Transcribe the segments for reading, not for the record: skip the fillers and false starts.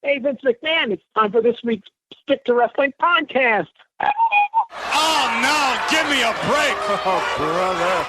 Hey, Vince McMahon, it's time for this week's Stick to Wrestling podcast. Oh, no, give me a break. Oh, brother.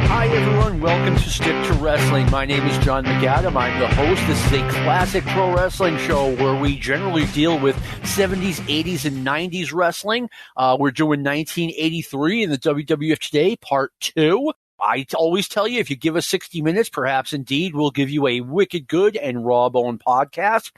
Hi, everyone. Welcome to Stick to Wrestling. My name is Jon McAdam. I'm the host. This is a classic pro wrestling show where we generally deal with 70s, 80s, and 90s wrestling. We're doing 1983 in the WWF Today, Part 2. I always tell you, if you give us 60 minutes, perhaps indeed we'll give you a wicked good and rawbone podcast.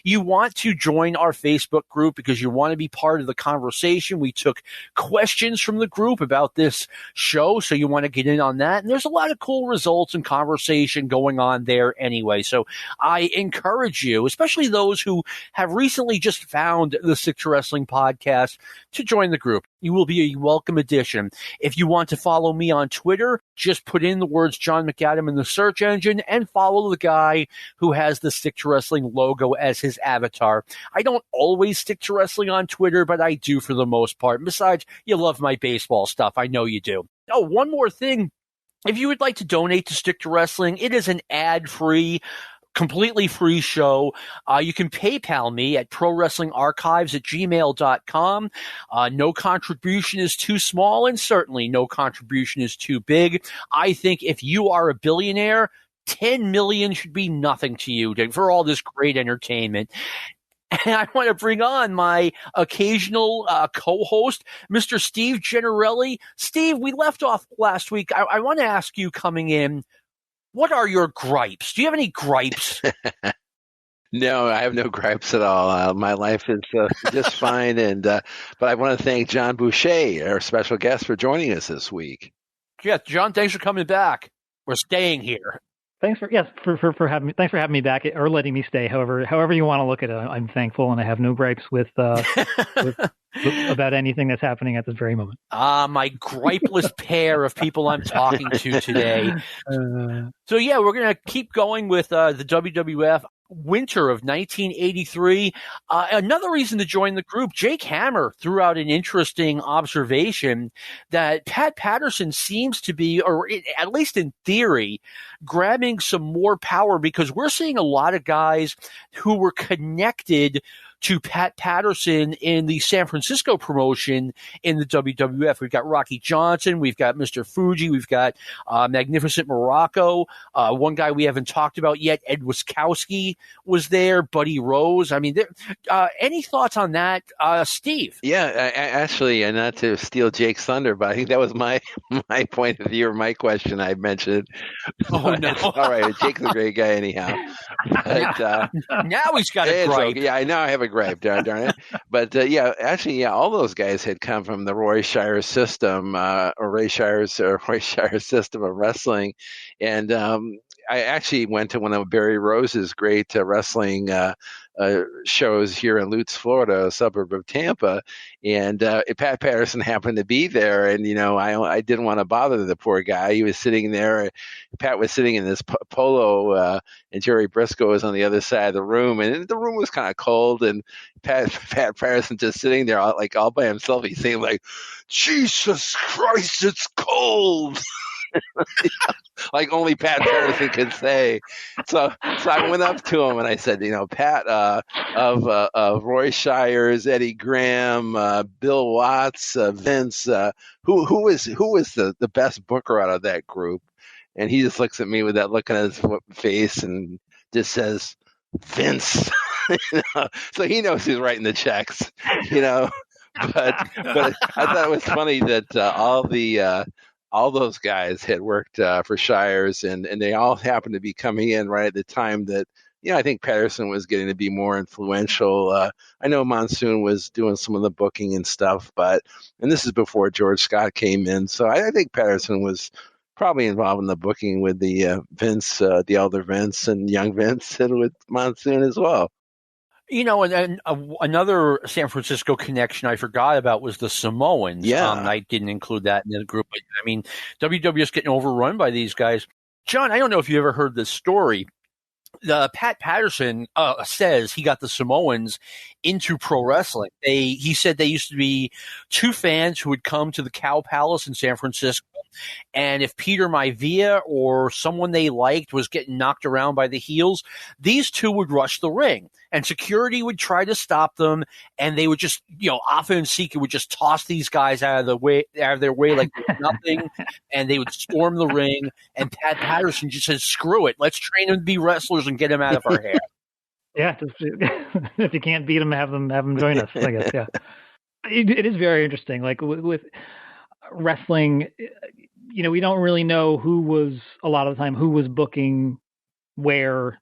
You want to join our Facebook group because you want to be part of the conversation. We took questions from the group about this show, so you want to get in on that. And there's a lot of cool results and conversation going on there anyway. So I encourage you, especially those who have recently just found the Stick to Wrestling podcast, to join the group. You will be a welcome addition. If you want to follow me on Twitter, just put in the words Jon McAdam in the search engine and follow the guy who has the Stick to Wrestling logo as his avatar. I don't always stick to wrestling on Twitter, but I do for the most part. Besides, you love my baseball stuff. I know you do. Oh, one more thing. If you would like to donate to Stick to Wrestling, it is an ad-free, completely free show. You can PayPal me at prowrestlingarchives@gmail.com. No contribution is too small, and certainly no contribution is too big. I think if you are a billionaire, 10 million should be nothing to you for all this great entertainment. And I want to bring on my occasional co-host, Mr. Steve Gennarelli. Steve, we left off last week. I want to ask you coming in, what are your gripes? Do you have any gripes? No, I have no gripes at all. My life is just fine. But I want to thank Jon Boucher, our special guest, for joining us this week. Yeah, John, thanks for coming back. We're staying here. Thanks for having me. Thanks for having me back or letting me stay. However you want to look at it, I'm thankful, and I have no gripes with about anything that's happening at this very moment. My gripeless pair of people I'm talking to today. So yeah, we're gonna keep going with the WWF. Winter of 1983. Another reason to join the group, Jake Hammer threw out an interesting observation that Pat Patterson seems to be, or at least in theory, grabbing some more power because we're seeing a lot of guys who were connected to Pat Patterson in the San Francisco promotion in the WWF. We've got Rocky Johnson. We've got Mr. Fuji. We've got Magnificent Morocco. One guy we haven't talked about yet, Ed Wiskowski, was there. Buddy Rose. I mean, any thoughts on that, Steve? Yeah, actually, and not to steal Jake's thunder, but I think that was my point of view or my question I mentioned. Oh, no. All right, Jake's a great guy anyhow. But, now he's got a gripe. Okay. Yeah, I know I have a gripe, darn it. But all those guys had come from the Roy Shire system, or Ray Shire's system of wrestling. And I actually went to one of Barry Rose's great wrestling shows here in Lutz, Florida, a suburb of Tampa, and Pat Patterson happened to be there, and I didn't want to bother the poor guy. He was sitting there. Pat was sitting in this polo, and Jerry Briscoe was on the other side of the room, and the room was kind of cold, and Pat Patterson just sitting there all by himself. He's saying like, "Jesus Christ, it's cold." Like only Pat Patterson could say. So I went up to him and I said, Pat, of Roy Shires, Eddie Graham, Bill Watts, Vince, who was the best booker out of that group? And he just looks at me with that look on his face and just says, Vince. So he knows he's writing the checks, But I thought it was funny that all those guys had worked for Shires, and they all happened to be coming in right at the time that, I think Patterson was getting to be more influential. I know Monsoon was doing some of the booking and stuff, and this is before George Scott came in. So I think Patterson was probably involved in the booking with the Vince, the elder Vince and young Vince, and with Monsoon as well. And another San Francisco connection I forgot about was the Samoans. Yeah. I didn't include that in the group. But, I mean, WWF's getting overrun by these guys. John, I don't know if you ever heard this story. Pat Patterson says he got the Samoans into pro wrestling. He said they used to be two fans who would come to the Cow Palace in San Francisco, and if Peter Maivia or someone they liked was getting knocked around by the heels, these two would rush the ring, and security would try to stop them, and they would just, Afa and Sika would just toss these guys out of their way like nothing, and they would storm the ring, and Pat Patterson just said, screw it, let's train them to be wrestlers and get them out of our hair. Yeah, if you can't beat them, have them join us, I guess, yeah. It is very interesting, like with wrestling, we don't really know a lot of the time who was booking where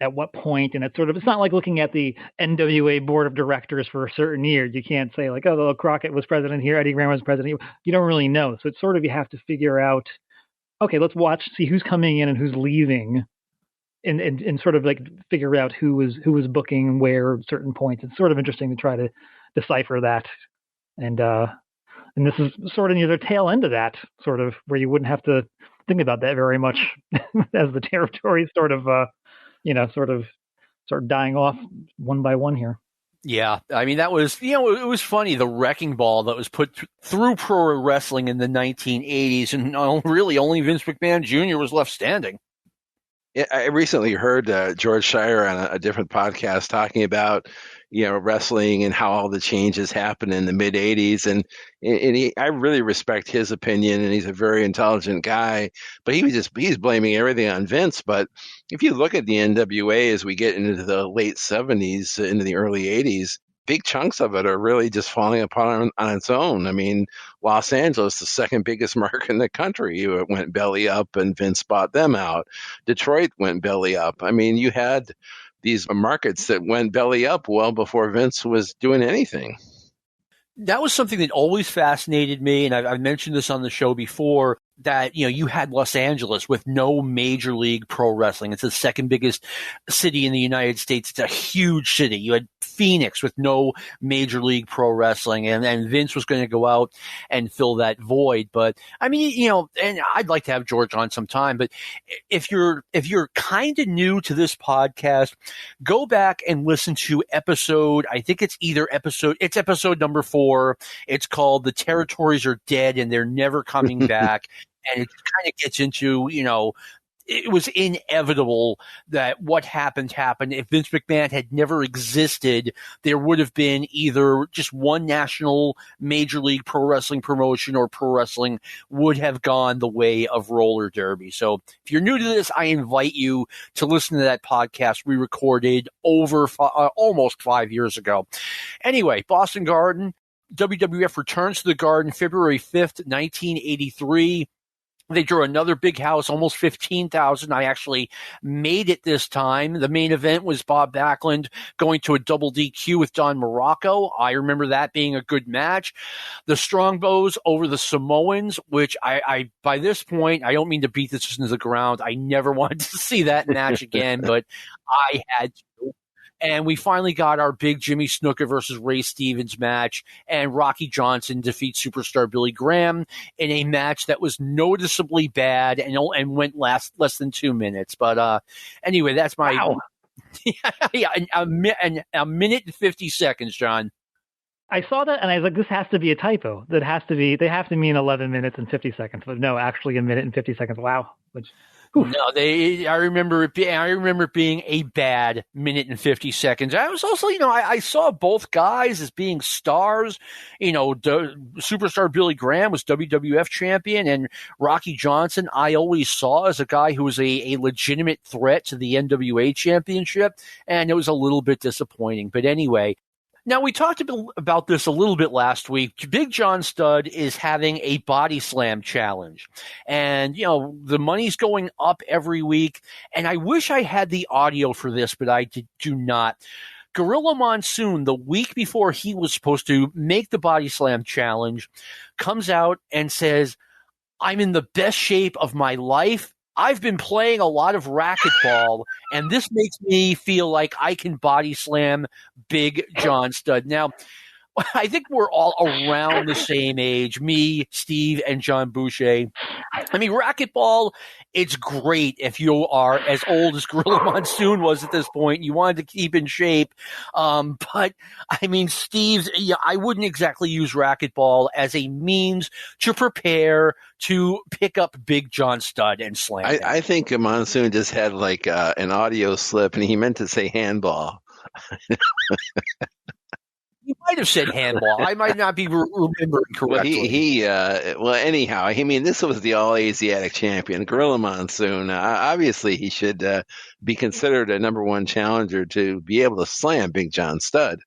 at what point, and it's not like looking at the NWA board of directors for a certain year. You can't say like, oh, Crockett was president here, Eddie Graham was president. You don't really know. So it's sort of, you have to figure out, okay, let's see who's coming in and who's leaving, and sort of like figure out who was booking where at certain points. It's sort of interesting to try to decipher that. And this is sort of near the tail end of that, sort of where you wouldn't have to think about that very much as the territory sort of dying off one by one here. Yeah, I mean, that was, it was funny, the wrecking ball that was put through pro wrestling in the 1980s, and really only Vince McMahon Jr. was left standing. I recently heard George Schire on a different podcast talking about, wrestling and how all the changes happened in the mid 80s. And I really respect his opinion, and he's a very intelligent guy, but he's blaming everything on Vince. But if you look at the NWA as we get into the late 70s, into the early 80s, big chunks of it are really just falling apart on its own. I mean, Los Angeles, the second biggest market in the country, it went belly up and Vince bought them out. Detroit went belly up. I mean, you had these markets that went belly up well before Vince was doing anything. That was something that always fascinated me, and I've mentioned this on the show before, that, you had Los Angeles with no major league pro wrestling. It's the second biggest city in the United States. It's a huge city. You had Phoenix with no major league pro wrestling, and Vince was going to go out and fill that void. But I mean, and I'd like to have George on sometime, but if you're kind of new to this podcast, go back and listen to episode episode number 4. It's called "The Territories Are Dead and They're Never Coming Back." And it kind of gets into, it was inevitable that what happened. If Vince McMahon had never existed, there would have been either just one national major league pro wrestling promotion, or pro wrestling would have gone the way of roller derby. So if you're new to this, I invite you to listen to that podcast we recorded almost 5 years ago. Anyway, Boston Garden, WWF returns to the Garden February 5th, 1983. They drew another big house, almost 15,000. I actually made it this time. The main event was Bob Backlund going to a double DQ with Don Morocco. I remember that being a good match. The Strongbows over the Samoans, which I by this point, I don't mean to beat this into the ground. I never wanted to see that match again, but I had to. And we finally got our big Jimmy Snuka versus Ray Stevens match, and Rocky Johnson defeats superstar Billy Graham in a match that was noticeably bad and went less than 2 minutes. But anyway, that's my wow. a minute and 50 seconds, John. I saw that and I was like, this has to be a typo. They have to mean 11 minutes and 50 seconds, but no, actually a minute and 50 seconds. Wow. No, I remember it being a bad minute and 50 seconds. I was also, I saw both guys as being stars. Superstar Billy Graham was WWF champion, and Rocky Johnson I always saw as a guy who was a legitimate threat to the NWA championship, and it was a little bit disappointing. But anyway, now, we talked about this a little bit last week. Big John Studd is having a body slam challenge. And, the money's going up every week. And I wish I had the audio for this, but I do not. Gorilla Monsoon, the week before he was supposed to make the body slam challenge, comes out and says, "I'm in the best shape of my life. I've been playing a lot of racquetball, and this makes me feel like I can body slam Big John Studd." Now, I think we're all around the same age, me, Steve, and Jon Boucher. I mean, racquetball, it's great if you are as old as Gorilla Monsoon was at this point. You wanted to keep in shape. But, I mean, Steve, I wouldn't exactly use racquetball as a means to prepare to pick up Big John Studd and slam him. I think Monsoon just had like an audio slip, and he meant to say handball. He might have said handball. I might not be remembering correctly. Well, anyhow, I mean, this was the all-Asiatic champion, Gorilla Monsoon. Obviously, he should be considered a number one challenger to be able to slam Big John Studd.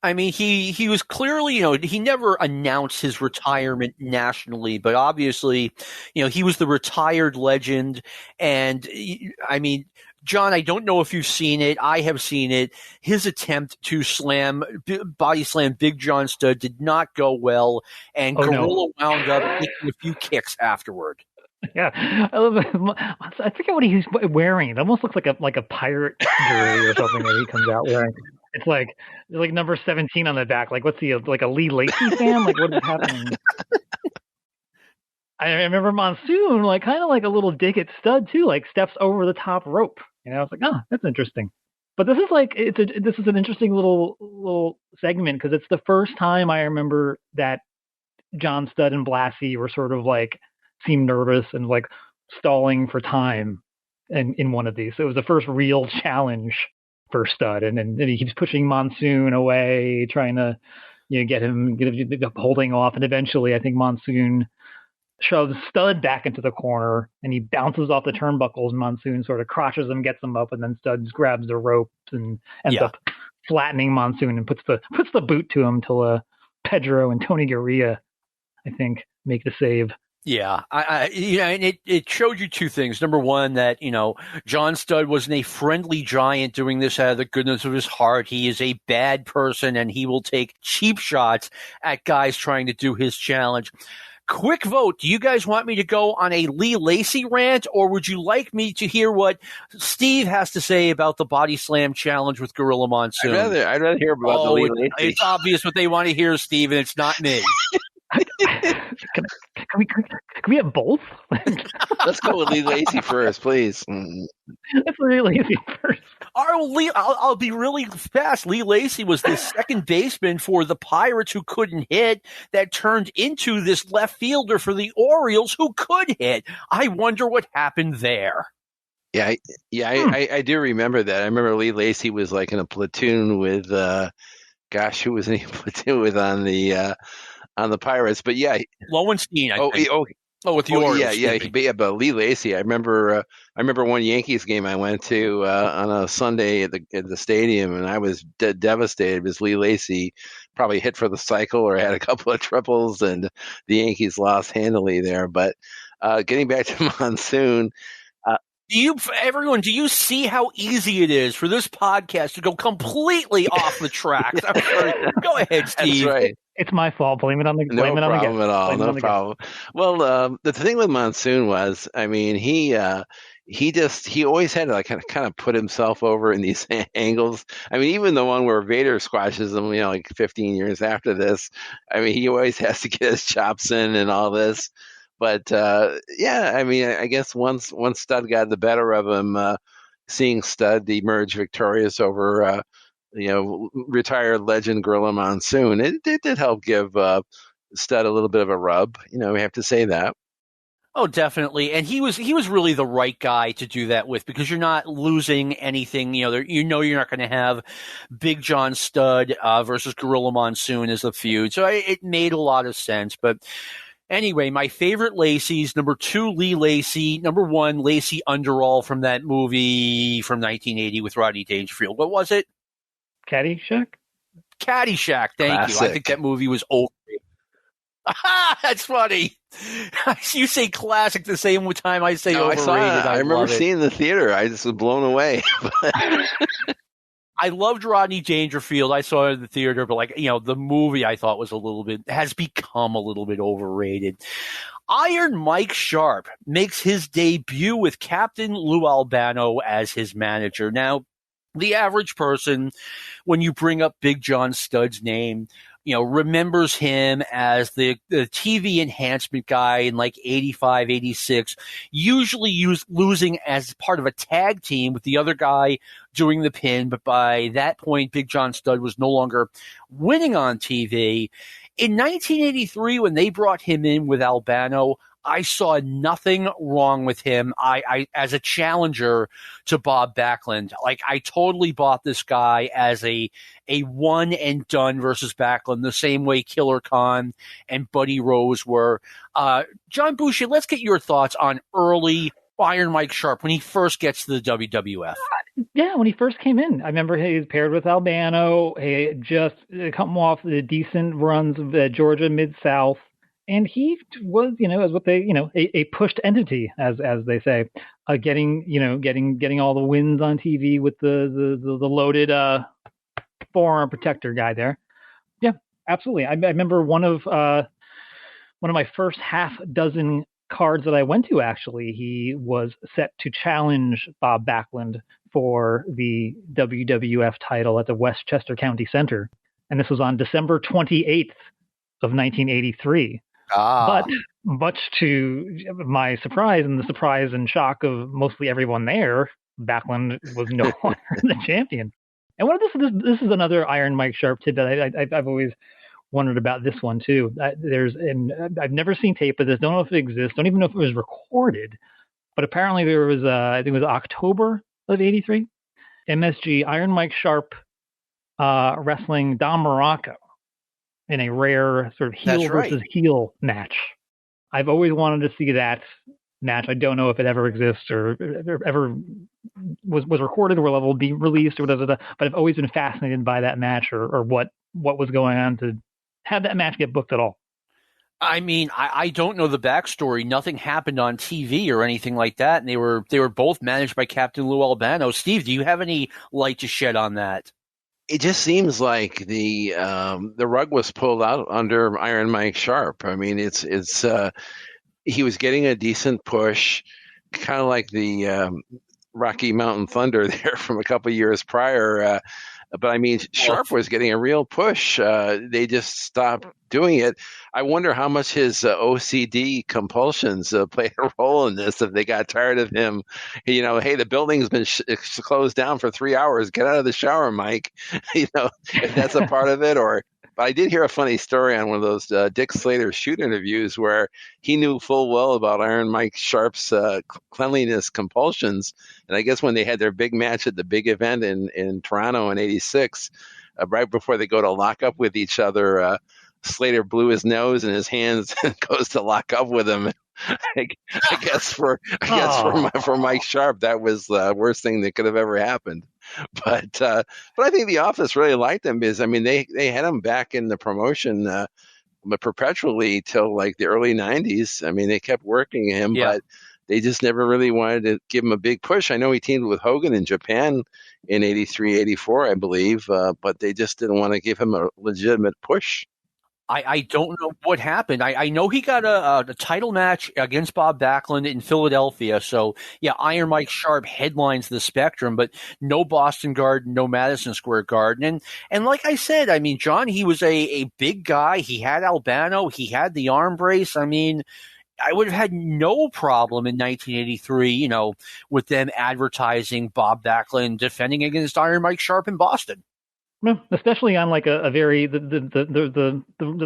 I mean, he was clearly, he never announced his retirement nationally, but obviously, he was the retired legend. And I mean, John, I don't know if you've seen it. I have seen it. His attempt to body slam Big John Studd did not go well, and Gorilla wound up taking a few kicks afterward. Yeah, I love it. I forget what he's wearing. It almost looks like a pirate jersey or something that he comes out wearing. It's like number 17 on the back. Like, what's he, like a Lee Lacy fan? Like, what is happening? I remember Monsoon, like, kind of like a little dig at Studd too, like steps over the top rope. It's like, that's interesting. But this is like, this is an interesting little segment because it's the first time I remember that John Studd and Blassie were sort of like seemed nervous and like stalling for time in one of these. So it was the first real challenge for Studd, and he keeps pushing Monsoon away, trying to get him holding off, and eventually I think Monsoon shoves Studd back into the corner, and he bounces off the turnbuckles, and Monsoon sort of crotches him, gets him up, and then Studd grabs the ropes and ends up flattening Monsoon and puts the boot to him till Pedro and Tony Gurria, I think, make the save. Yeah, and it showed you two things. Number one, that, John Studd wasn't a friendly giant doing this out of the goodness of his heart. He is a bad person, and he will take cheap shots at guys trying to do his challenge. Quick vote. Do you guys want me to go on a Lee Lacy rant, or would you like me to hear what Steve has to say about the body slam challenge with Gorilla Monsoon? I'd rather hear about the Lee Lacy. It's obvious what they want to hear, Steve, and it's not me. Can we have both? Let's go with Lee Lacy first, please. Let's Lee Lacy first. I'll be really fast. Lee Lacy was the second baseman for the Pirates who couldn't hit, that turned into this left fielder for the Orioles who could hit. I wonder what happened there. Yeah, I do remember that. I remember Lee Lacy was like in a platoon with, who was in a platoon with on the Pirates? But yeah, Lowenstein. With the Orioles. But Lee Lacy. I remember one Yankees game I went to on a Sunday at the stadium, and I was devastated because Lee Lacy probably hit for the cycle or had a couple of triples, and the Yankees lost handily there. But getting back to Monsoon. Do you see how easy it is for this podcast to go completely off the tracks? I'm sorry. Go ahead, Steve. That's right. It's my fault. Blame it on the guest. No problem at all. No problem. Well, the thing with Monsoon was, I mean, he always had to like kind of put himself over in these angles. I mean, even the one where Vader squashes him, like 15 years after this. I mean, he always has to get his chops in and all this. But I mean, I guess once Studd got the better of him, seeing Studd emerge victorious over retired legend Gorilla Monsoon, it did help give Studd a little bit of a rub. We have to say that. Oh, definitely. And he was really the right guy to do that with, because you're not losing anything. You're not going to have Big John Studd versus Gorilla Monsoon as the feud. So it made a lot of sense. But anyway, my favorite Lacey's, number 2, Lee Lacy. Number 1, Lacey Underall from that movie from 1980 with Rodney Dangerfield. What was it? Caddyshack? Caddyshack, thank Classic. you. I think that movie was overrated. That's funny. You say classic the same time I say overrated. I remember seeing the theater. I just was blown away. I loved Rodney Dangerfield. I saw it in the theater, but the movie I thought has become a little bit overrated. Iron Mike Sharpe makes his debut with Captain Lou Albano as his manager. Now, the average person, when you bring up Big John Studd's name, remembers him as the TV enhancement guy in like 85, 86, usually losing as part of a tag team with the other guy doing the pin. But by that point, Big John Studd was no longer winning on TV. In 1983, when they brought him in with Albano, I saw nothing wrong with him. I as a challenger to Bob Backlund, I totally bought this guy as a one and done versus Backlund, the same way Killer Khan and Buddy Rose were. Jon Boucher, let's get your thoughts on early Iron Mike Sharpe when he first gets to the WWF. Yeah, when he first came in, I remember he was paired with Albano. He had just come off the decent runs of the Georgia Mid-South. And he was, as what they, a pushed entity, as they say, getting all the wins on TV with the loaded forearm protector guy there. Yeah, absolutely. I remember one of my first half dozen cards that I went to. Actually, he was set to challenge Bob Backlund for the WWF title at the Westchester County Center, and this was on December 28th of 1983. But much to my surprise and the surprise and shock of mostly everyone there, Backlund was no longer the champion. And this is another Iron Mike Sharpe tidbit. I've always wondered about this one too. I've never seen tape of this. Don't know if it exists. Don't even know if it was recorded. But apparently there was I think it was October of '83. MSG Iron Mike Sharpe wrestling Don Morocco in a rare sort of heel versus heel match. I've always wanted to see that match. I don't know if it ever exists or ever was recorded or will be released or whatever. But I've always been fascinated by that match or what was going on to have that match get booked at all. I mean, I don't know the backstory. Nothing happened on TV or anything like that. And they were both managed by Captain Lou Albano. Steve, do you have any light to shed on that? It just seems like the rug was pulled out under Iron Mike Sharpe. I mean, it's he was getting a decent push, kind of like the Rocky Mountain Thunder there from a couple of years prior. But I mean, Sharpe was getting a real push. They just stopped doing it. I wonder how much his OCD compulsions played a role in this. If they got tired of him, hey, the building's been closed down for 3 hours. Get out of the shower, Mike. If that's a part of it. But I did hear a funny story on one of those Dick Slater shoot interviews where he knew full well about Iron Mike Sharpe's cleanliness compulsions. And I guess when they had their big match at the big event in Toronto in '86, right before they go to lock up with each other, Slater blew his nose and his hands and goes to lock up with him. I guess for Mike Sharpe, that was the worst thing that could have ever happened. But I think the office really liked him because they had him back in the promotion perpetually till like the early '90s. I mean, they kept working him, but they just never really wanted to give him a big push. I know he teamed with Hogan in Japan in '83, '84, I believe, but they just didn't want to give him a legitimate push. I don't know what happened. I know he got a title match against Bob Backlund in Philadelphia. So, yeah, Iron Mike Sharpe headlines the Spectrum, but no Boston Garden, no Madison Square Garden. And like I said, I mean, John, he was a big guy. He had Albano. He had the arm brace. I mean, I would have had no problem in 1983, with them advertising Bob Backlund defending against Iron Mike Sharpe in Boston. Especially on like a very the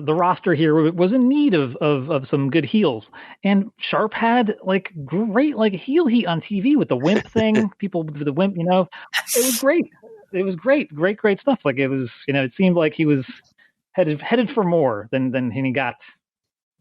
roster here was in need of some good heels, and Sharpe had like great like heel heat on TV with the wimp thing. People with the wimp, it was great. It was great stuff. Like it was, it seemed like he was headed for more than he got.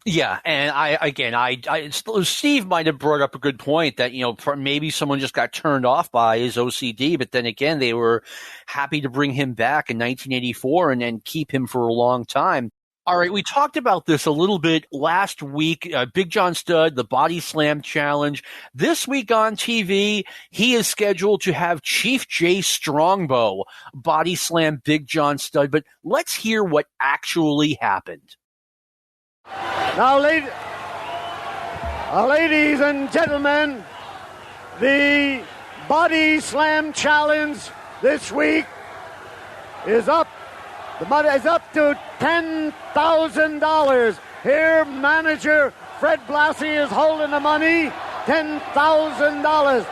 Yeah, and Steve might have brought up a good point that, maybe someone just got turned off by his OCD, but then again, they were happy to bring him back in 1984 and then keep him for a long time. All right, we talked about this a little bit last week. Big John Studd, the Body Slam Challenge. This week on TV, he is scheduled to have Chief Jay Strongbow body slam Big John Studd, but let's hear what actually happened. Now, ladies and gentlemen, the Body Slam Challenge this week is up The money is up to $10,000. Here, manager Fred Blassie is holding the money, $10,000.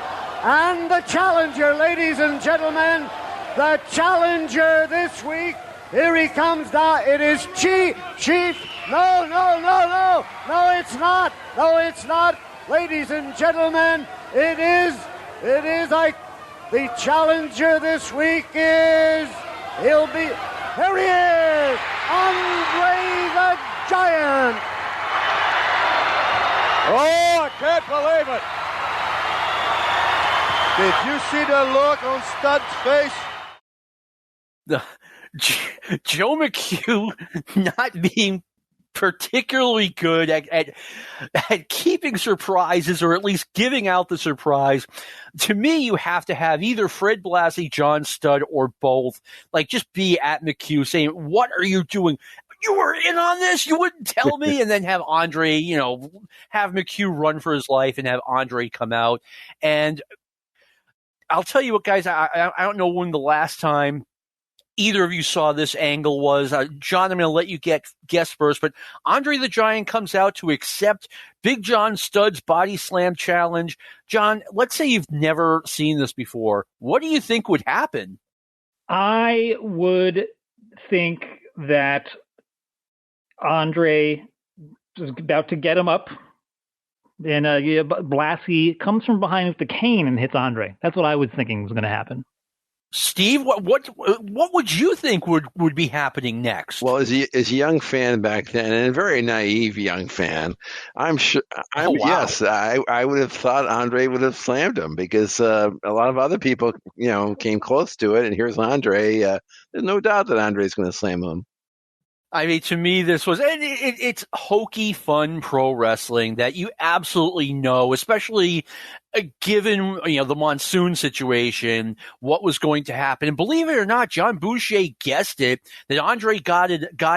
And the challenger, ladies and gentlemen, the challenger this week, here he comes now. It is Chief. No, it's not. No, it's not. Ladies and gentlemen, it is like the challenger this week is, here he is, Andre the Giant. Oh, I can't believe it. Did you see the look on Stud's face? Joe McHugh not being particularly good at keeping surprises, or at least giving out the surprise. To me, you have to have either Fred Blassie, John Studd, or both. Like, just be at McHugh saying, "What are you doing? You were in on this? You wouldn't tell me?" And then have Andre, have McHugh run for his life and have Andre come out. And I'll tell you what, guys, I don't know when the last time either of you saw this angle was. John, I'm going to let you guess first, but Andre the Giant comes out to accept Big John Studd's body slam challenge. John, let's say you've never seen this before. What do you think would happen? I would think that Andre is about to get him up, and Blassie comes from behind with the cane and hits Andre. That's what I was thinking was going to happen. Steve, what would you think would be happening next? Well, as a young fan back then, and a very naive young fan, I'm sure. Yes, I would have thought Andre would have slammed him, because a lot of other people, came close to it, and here's Andre. There's no doubt that Andre's going to slam him. I mean, to me, this was it's hokey, fun pro wrestling that you absolutely know, especially given the monsoon situation, what was going to happen. And believe it or not, Jon Boucher guessed it, that Andre got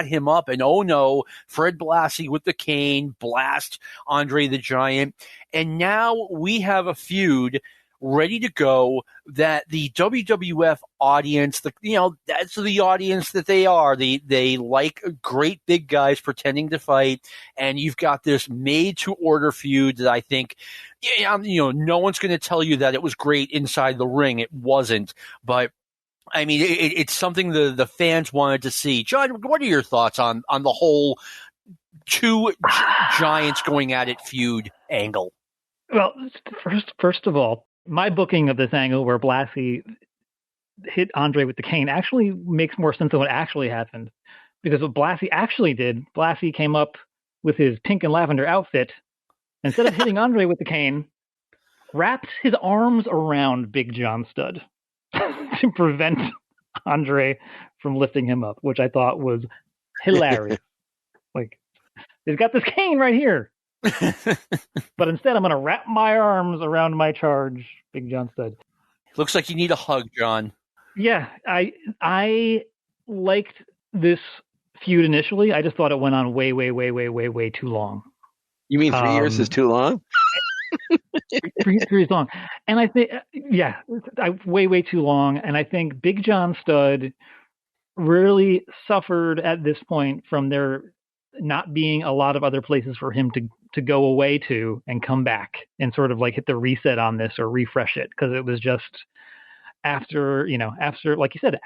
him up, and oh no, Fred Blassie with the cane blast Andre the Giant, and now we have a feud ready to go that the WWF audience, that's the audience that they are. They like great big guys pretending to fight, and you've got this made-to-order feud that I think, no one's going to tell you that it was great inside the ring. It wasn't, but I mean, it's something the fans wanted to see. John, what are your thoughts on the whole two giants going at it feud angle? Well, first of all, my booking of this angle where Blassie hit Andre with the cane actually makes more sense than what actually happened. Because what Blassie actually did, Blassie came up with his pink and lavender outfit. Instead of hitting Andre with the cane, wrapped his arms around Big John Studd to prevent Andre from lifting him up, which I thought was hilarious. Like, he's got this cane right here. But instead, I'm going to wrap my arms around my charge, Big John Studd. Looks like you need a hug, John. Yeah, I liked this feud initially. I just thought it went on way too long. You mean 3 years is too long? 3 years long. And I think, way too long. And I think Big John Studd really suffered at this point from there not being a lot of other places for him to go away to and come back and sort of like hit the reset on this or refresh it, because it was just after like you said,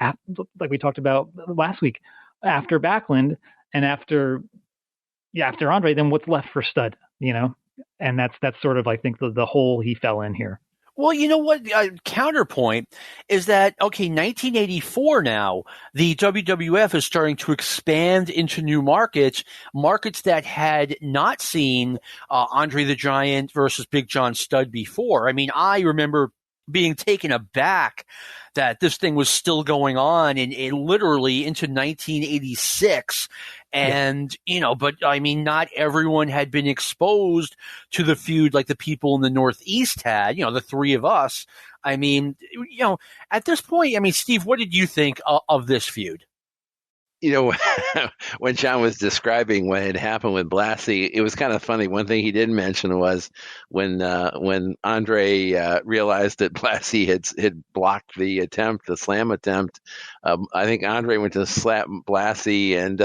like we talked about last week, after Backlund and after Andre, then what's left for Studd, and that's sort of, I think, the hole he fell in here. Well, you know what? Counterpoint is that, 1984 now, the WWF is starting to expand into new markets that had not seen Andre the Giant versus Big John Studd before. I mean, I remember being taken aback that this thing was still going on in literally into 1986. And, but I mean, not everyone had been exposed to the feud like the people in the Northeast had, the three of us. I mean, at this point, I mean, Steve, what did you think of this feud? You know, when John was describing what had happened with Blassie, it was kind of funny. One thing he didn't mention was when Andre realized that Blassie had blocked the slam attempt. I think Andre went to slap Blassie, and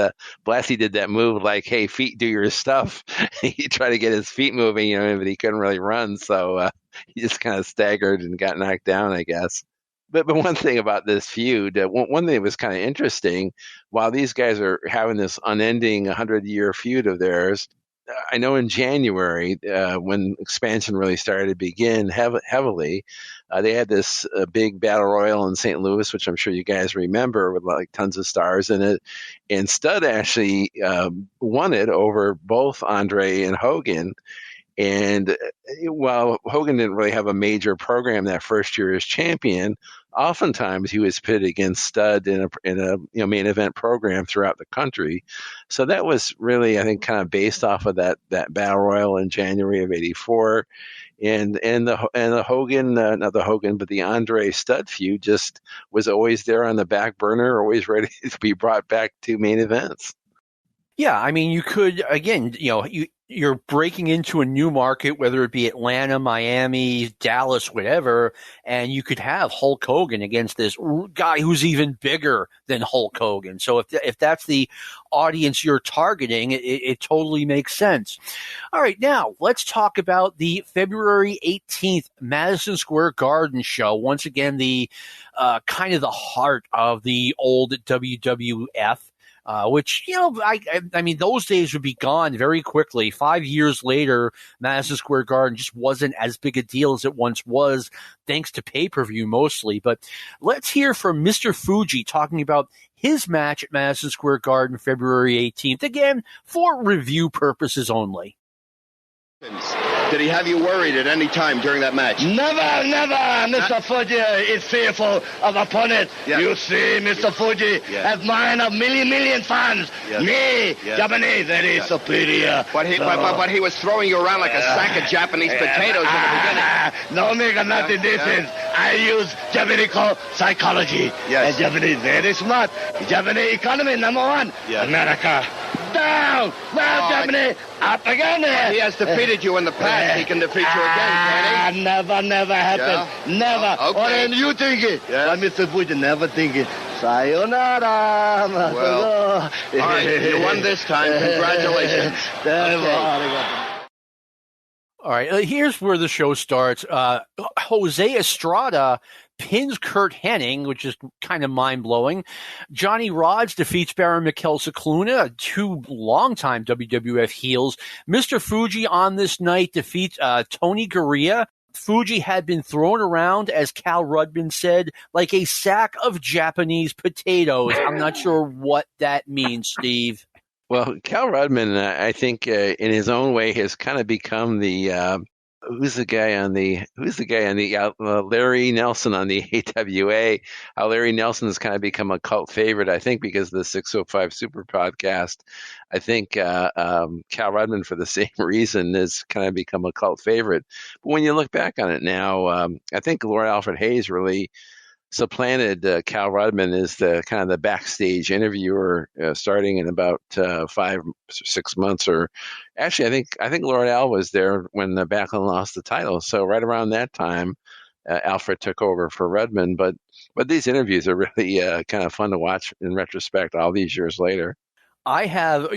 Blassie did that move like, "Hey, feet, do your stuff." He tried to get his feet moving, but he couldn't really run, so he just kind of staggered and got knocked down, I guess. But one thing about this feud, one thing that was kind of interesting, while these guys are having this unending 100-year feud of theirs, I know in January, when expansion really started to begin heavily, they had this big battle royal in St. Louis, which I'm sure you guys remember, with like tons of stars in it. And Studd actually won it over both Andre and Hogan. And while Hogan didn't really have a major program that first year as champion, oftentimes he was pitted against Studd in a main event program throughout the country. So that was really, I think, kind of based off of that battle royal in January of '84, and the Hogan, not the Hogan, but the Andre Studd feud just was always there on the back burner, always ready to be brought back to main events. Yeah, I mean, you could, again, you're breaking into a new market, whether it be Atlanta, Miami, Dallas, whatever, and you could have Hulk Hogan against this guy who's even bigger than Hulk Hogan. So if that's the audience you're targeting, it totally makes sense. All right, now let's talk about the February 18th Madison Square Garden show. Once again, the kind of the heart of the old WWF. Which, I mean, those days would be gone very quickly. 5 years later, Madison Square Garden just wasn't as big a deal as it once was, thanks to pay-per-view mostly. But let's hear from Mr. Fuji talking about his match at Madison Square Garden February 18th, again, for review purposes only. Did he have you worried at any time during that match? Never. Mr. Fuji is fearful of opponent. Yeah. You see, Mr. Fuji has mind of million fans. Yeah. Me, Yeah. Japanese, very superior. But he was throwing you around like a sack of Japanese potatoes in the beginning. No make nothing difference. I use Japanese psychology. Yes. And Japanese very smart. Japanese economy number one. Yes. America down. Now Japanese up again. He has defeated you in the past. He can defeat you again, can he? Never happen. Yeah? Never. Okay. What are you thinking? Yeah. But Mr. Fuji never thinking. Sayonara. Well, all right, you won this time. Congratulations. All right, here's where the show starts. Jose Estrada pins Kurt Hennig, which is kind of mind-blowing. Johnny Rodz defeats Baron Mikel Cicluna, two longtime WWF heels. Mr. Fuji on this night defeats Tony Garea. Fuji had been thrown around, as Cal Rudman said, like a sack of Japanese potatoes. I'm not sure what that means, Steve. Well, Cal Rudman, I think, in his own way, has kind of become the who's the guy on the Larry Nelson on the AWA. Larry Nelson has kind of become a cult favorite, I think, because of the 605 Super Podcast. I think Cal Rudman, for the same reason, has kind of become a cult favorite. But when you look back on it now, I think Lord Alfred Hayes really supplanted Cal Rudman as the kind of the backstage interviewer starting in about 5 or 6 months, or actually I think Lord Al was there when the Backlund lost the title. So right around that time, Alfred took over for Rudman. But these interviews are really kind of fun to watch in retrospect all these years later. I have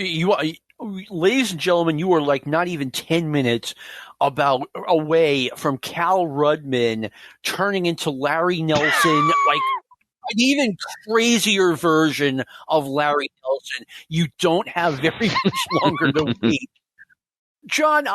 ladies and gentlemen, you were like not even 10 minutes away from Cal Rudman turning into Larry Nelson, like an even crazier version of Larry Nelson. You don't have very much longer to wait. John,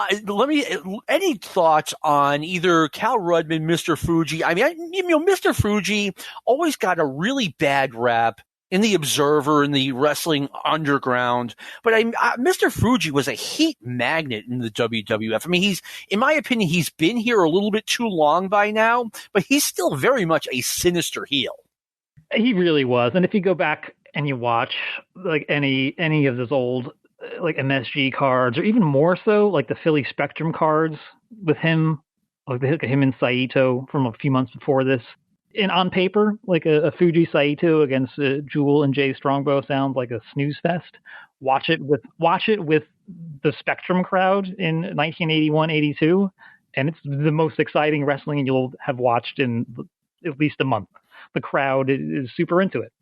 any thoughts on either Cal Rudman, Mr. Fuji? I mean, Mr. Fuji always got a really bad rap in the Observer, in the wrestling underground. But Mr. Fuji was a heat magnet in the WWF. I mean, in my opinion, he's been here a little bit too long by now, but he's still very much a sinister heel. He really was. And if you go back and you watch like any of those old like MSG cards, or even more so like the Philly Spectrum cards with him, like him and Saito from a few months before this, on paper, like a Fuji Saito against Jules and Jay Strongbow sounds like a snooze fest. Watch it with the Spectrum crowd in 1981-82, and it's the most exciting wrestling you'll have watched in at least a month. The crowd is super into it.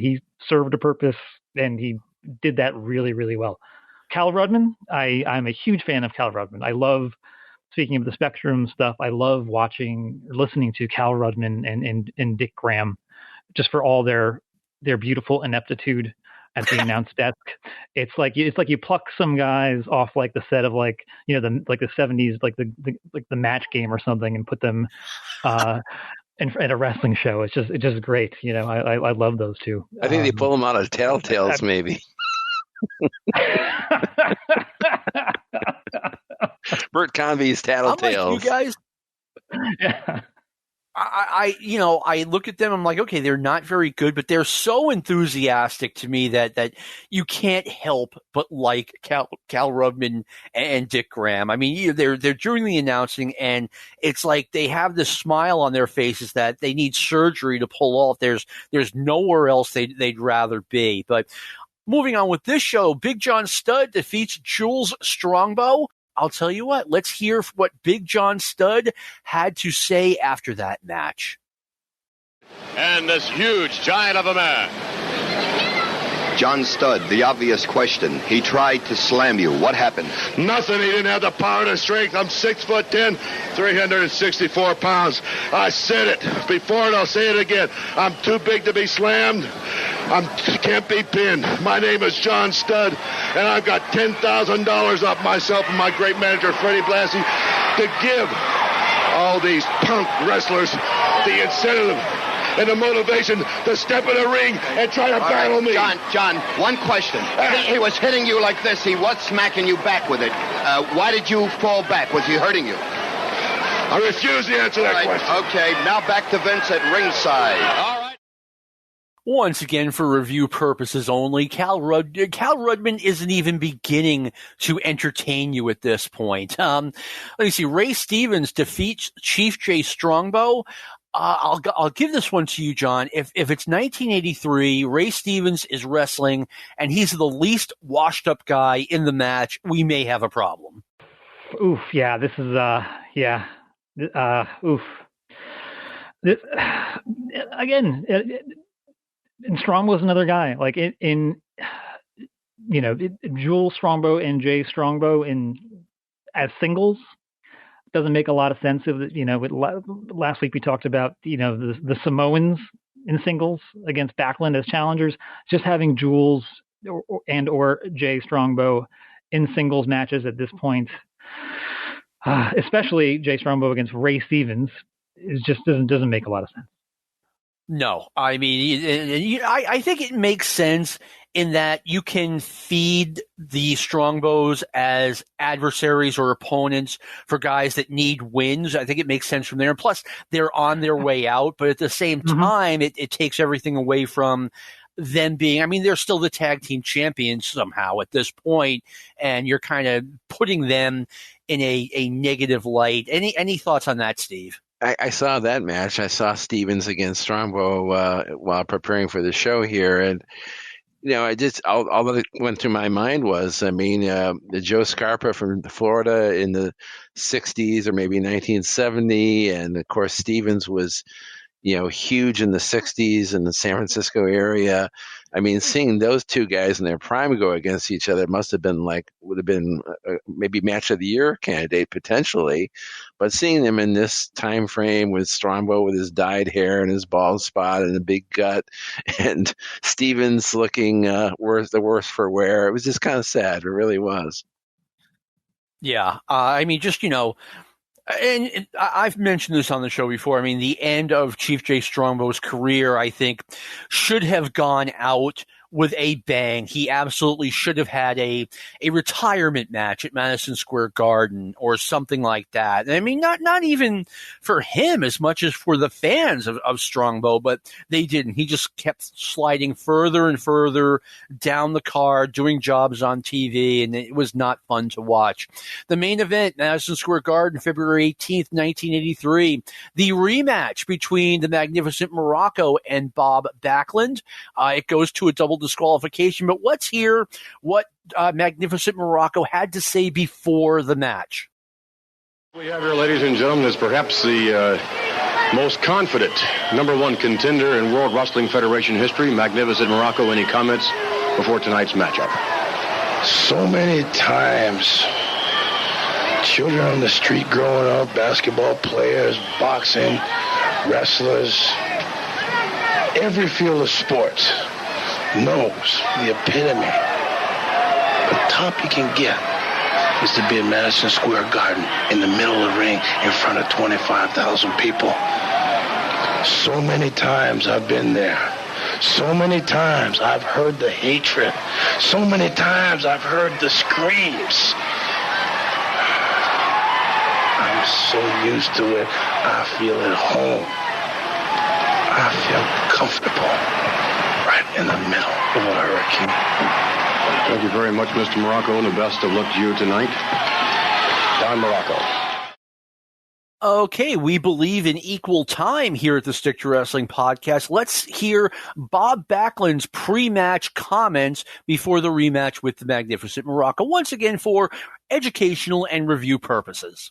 He served a purpose, and he did that really, really well. Cal Rudman, I'm a huge fan of Cal Rudman. I love, speaking of the Spectrum stuff, I love listening to Cal Rudman and Dick Graham, just for all their beautiful ineptitude at the announce desk. It's like you pluck some guys off like the set of the 70s, like the Match Game or something, and put them at a wrestling show. It's just great. I love those two. I think they pull them out of Tattletales, maybe. Bert Convey's Tattletales. Like you guys. Yeah. I look at them. I'm like, okay, they're not very good, but they're so enthusiastic to me that you can't help but like Cal Rudman and Dick Graham. I mean, they're doing the announcing, and it's like they have this smile on their faces that they need surgery to pull off. There's nowhere else they'd rather be. But moving on with this show, Big John Studd defeats Jules Strongbow. I'll tell you what, let's hear what Big John Studd had to say after that match. And this huge giant of a man. John Studd, the obvious question. He tried to slam you. What happened? Nothing. He didn't have the power and the strength. I'm 6'10", 364 pounds. I said it before and I'll say it again. I'm too big to be slammed. Can't be pinned. My name is John Studd, and I've got $10,000 off myself and my great manager, Freddie Blassie, to give all these punk wrestlers the incentive and the motivation to step in the ring and try to battle me. John, one question. He was hitting you like this. He was smacking you back with it. Why did you fall back? Was he hurting you? I refuse to answer that question. Okay, now back to Vince at ringside. All right. Once again, for review purposes only, Cal Rudman isn't even beginning to entertain you at this point. Let me see. Ray Stevens defeats Chief Jay Strongbow. I'll give this one to you, John. If it's 1983, Ray Stevens is wrestling, and he's the least washed up guy in the match, we may have a problem. Oof, yeah, this is oof. This, again, and Strongbow's another guy. Like Jules Strongbow and Jay Strongbow as singles doesn't make a lot of sense. Last week we talked about the Samoans in singles against Backlund as challengers. Just having Jules or Jay Strongbow in singles matches at this point, especially Jay Strongbow against Ray Stevens, doesn't make a lot of sense. No, I mean, I think it makes sense in that you can feed the Strongbows as adversaries or opponents for guys that need wins. I think it makes sense from there. And plus, they're on their way out, but at the same time, it takes everything away from them being, I mean, they're still the tag team champions somehow at this point, and you're kind of putting them in a negative light. Any thoughts on that, Steve? I saw that match. I saw Stevens against Strongbow while preparing for the show here, and all that went through my mind was, the Joe Scarpa from Florida in the 60s or maybe 1970, and of course Stevens was, huge in the 60s in the San Francisco area. I mean, seeing those two guys in their prime go against each other would have been maybe match of the year candidate potentially. But seeing them in this time frame with Strongbow with his dyed hair and his bald spot and a big gut, and Stevens looking the worse for wear, it was just kind of sad. It really was. Yeah, I mean, just and I've mentioned this on the show before. I mean, the end of Chief Jay Strongbow's career, I think, should have gone out with a bang. He absolutely should have had a retirement match at Madison Square Garden or something like that. I mean, not even for him as much as for the fans of Strongbow, but they didn't. He just kept sliding further and further down the card, doing jobs on TV, and it was not fun to watch. The main event, Madison Square Garden, February 18th, 1983, the rematch between the Magnificent Morocco and Bob Backlund. It goes to a double disqualification, but let's hear what Magnificent Morocco had to say before the match. We have here, ladies and gentlemen, is perhaps the most confident #1 contender in World Wrestling Federation history, Magnificent Morocco. Any comments before tonight's matchup? So many times, children on the street growing up, basketball players, boxing, wrestlers, every field of sports knows the epitome. The top you can get is to be at Madison Square Garden in the middle of the ring in front of 25,000 people. So many times I've been there. So many times I've heard the hatred. So many times I've heard the screams. I'm so used to it, I feel at home. I feel comfortable right in the middle of a hurricane. Thank you very much, Mr. Morocco, and the best of luck to you tonight. Don Morocco. Okay, we believe in equal time here at the Stick to Wrestling podcast. Let's hear Bob Backlund's pre-match comments before the rematch with the Magnificent Morocco, once again for educational and review purposes.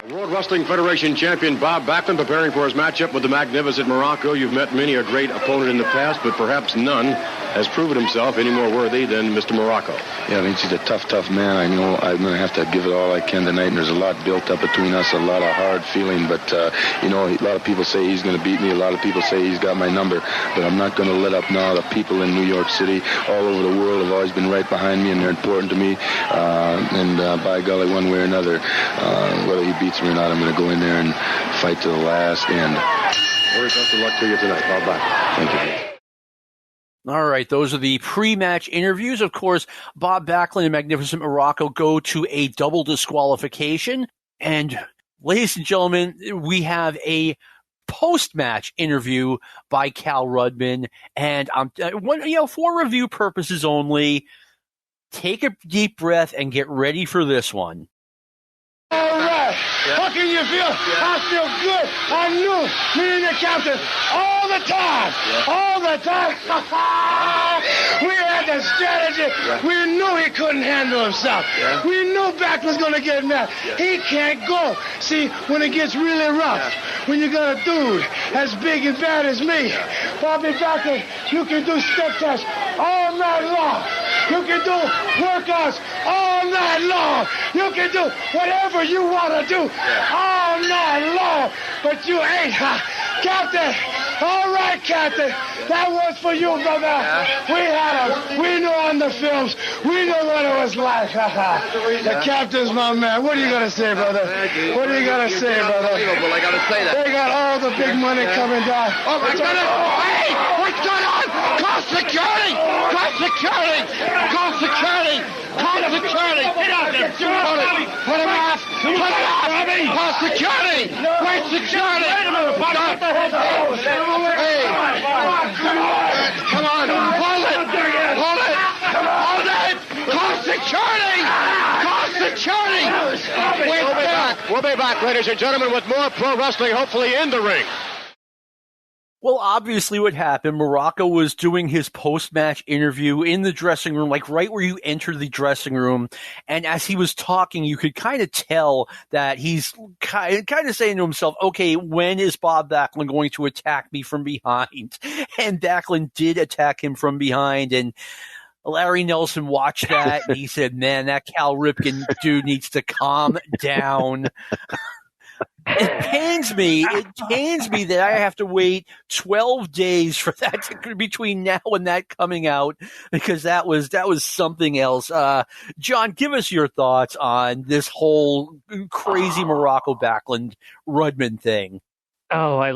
World Wrestling Federation champion Bob Backlund preparing for his matchup with the Magnificent Morocco. You've met many a great opponent in the past, but perhaps none has proven himself any more worthy than Mr. Morocco. Yeah, I think he's a tough man. I know I'm going to have to give it all I can tonight, and there's a lot built up between us, a lot of hard feeling, but, a lot of people say he's going to beat me. A lot of people say he's got my number, but I'm not going to let up now. The people in New York City, all over the world, have always been right behind me, and they're important to me, and by golly, one way or another, whether he beats me or not, I'm going to go in there and fight to the last end. Very best of luck to you tonight. Bob Backlund. Thank you. All right, those are the pre-match interviews. Of course, Bob Backlund and Magnificent Morocco go to a double disqualification. And ladies and gentlemen, we have a post-match interview by Cal Rudman. And for review purposes only, take a deep breath and get ready for this one. All right. Yeah. How can you feel? Yeah. I feel good. I knew me and the captain all the time. Yeah. All the time. We had the strategy. Yeah. We knew he couldn't handle himself. Yeah. We knew Back was going to get mad. Yeah. He can't go. See, when it gets really rough, when you got a dude as big and bad as me, Bobby Backlund, you can do step tests all night long. You can do workouts all night long. You can do whatever you want to do all night long. But you ain't, Captain. All right, Captain. That was for you, brother. We knew on the films. We knew what it was like. The Captain's my man. What are you going to say, brother? What are you going to say, brother? I got to say that. They got all the big money coming down. Oh, my God. Hey, what's going on? Call security! Call security! Call security! Call security! Get out there! Put him off! Put him off! Call security! Where's security? Hey! Come on! Hold it! Hold it! Hold it! Call security! Call security! We'll be back, ladies and gentlemen, with more pro wrestling, hopefully in the ring. Well, obviously what happened, Morocco was doing his post-match interview in the dressing room, like right where you enter the dressing room. And as he was talking, you could kind of tell that he's kind of saying to himself, okay, when is Bob Backlund going to attack me from behind? And Backlund did attack him from behind. And Larry Nelson watched that and he said, man, that Cal Ripken dude needs to calm down. It pains me that I have to wait 12 days for that between now and that coming out, because that was something else. John, give us your thoughts on this whole crazy Morocco Backlund Rudman thing. Oh, I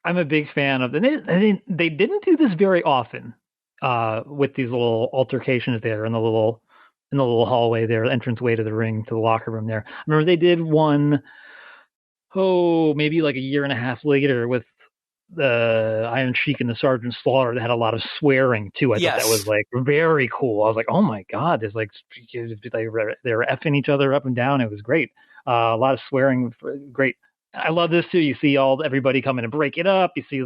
I'm a big fan of. And they didn't do this very often with these little altercations there in the little hallway there, entranceway to the ring, to the locker room there. I remember they did one, maybe like a year and a half later with the Iron Sheik and the Sergeant Slaughter that had a lot of swearing too. I thought that was like very cool. I was like, oh my God, there's like they were effing each other up and down. It was great. A lot of swearing, great. I love this too. You see everybody coming and break it up. You see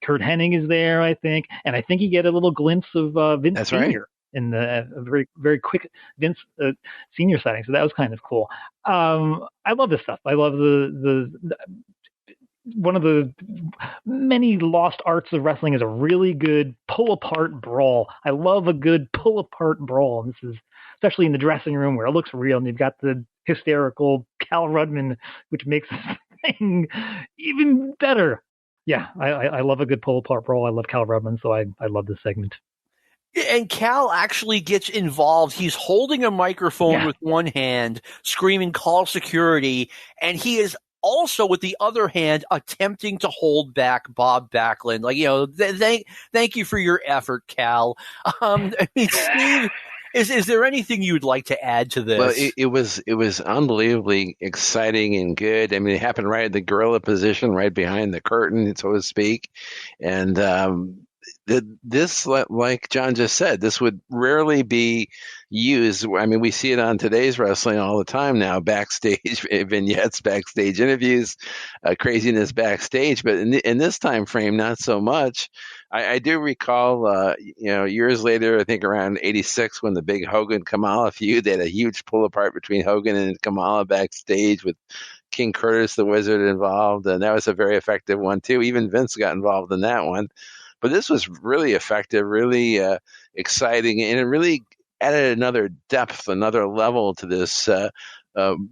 Kurt Hennig is there, I think, and I think you get a little glimpse of Vince Sr. in the very, very quick Vince Sr. sighting. So that was kind of cool. I love this stuff. I love the one of the many lost arts of wrestling is a really good pull-apart brawl. I love a good pull-apart brawl. And this is especially in the dressing room where it looks real, and you've got the hysterical Cal Rudman, which makes the thing even better. Yeah, I love a good pull-apart brawl. I love Cal Rudman, so I love this segment. And Cal actually gets involved. He's holding a microphone with one hand, screaming, "Call security," and he is also, with the other hand, attempting to hold back Bob Backlund. Like, thank you for your effort, Cal. I mean, Steve, is there anything you'd like to add to this? Well, it was unbelievably exciting and good. I mean, it happened right at the gorilla position, right behind the curtain, so to speak. And this, like John just said, this would rarely be used. I mean, we see it on today's wrestling all the time now, backstage vignettes, backstage interviews, craziness backstage. But in this time frame, not so much. I do recall, years later, I think around '86, when the big Hogan-Kamala feud, they had a huge pull apart between Hogan and Kamala backstage with King Curtis, the Wizard, involved. And that was a very effective one, too. Even Vince got involved in that one. But this was really effective, really exciting, and it really added another depth, another level to this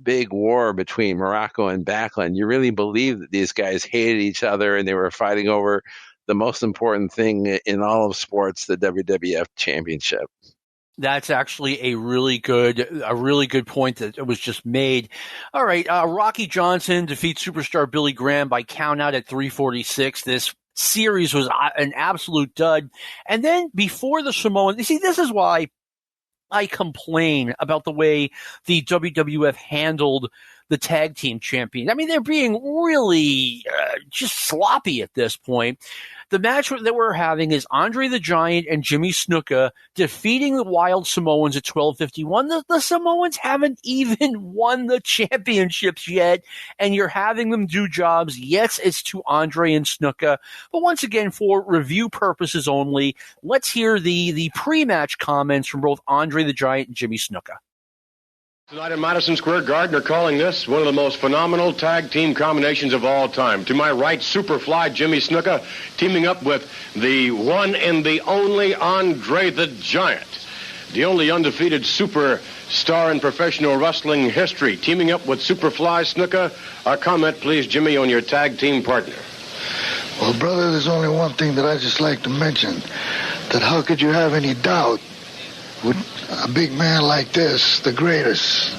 big war between Morocco and Backlund. You really believe that these guys hated each other and they were fighting over the most important thing in all of sports, the WWF Championship. That's actually a really good point that was just made. All right, Rocky Johnson defeats superstar Billy Graham by count out at 3:46. This series was an absolute dud. And then before the Samoans, you see, this is why I complain about the way the WWF handled the tag team champions. I mean, they're being really just sloppy at this point. The match that we're having is Andre the Giant and Jimmy Snuka defeating the Wild Samoans at 12:51. The Samoans haven't even won the championships yet, and you're having them do jobs. Yes, it's to Andre and Snuka, but once again, for review purposes only, let's hear the pre-match comments from both Andre the Giant and Jimmy Snuka. Tonight at Madison Square Garden are calling this one of the most phenomenal tag team combinations of all time. To my right, Superfly Jimmy Snuka teaming up with the one and the only Andre the Giant, the only undefeated superstar in professional wrestling history, teaming up with Superfly Snuka. A comment, please, Jimmy, on your tag team partner. Well, brother, there's only one thing that I just like to mention, that how could you have any doubt with a big man like this, the greatest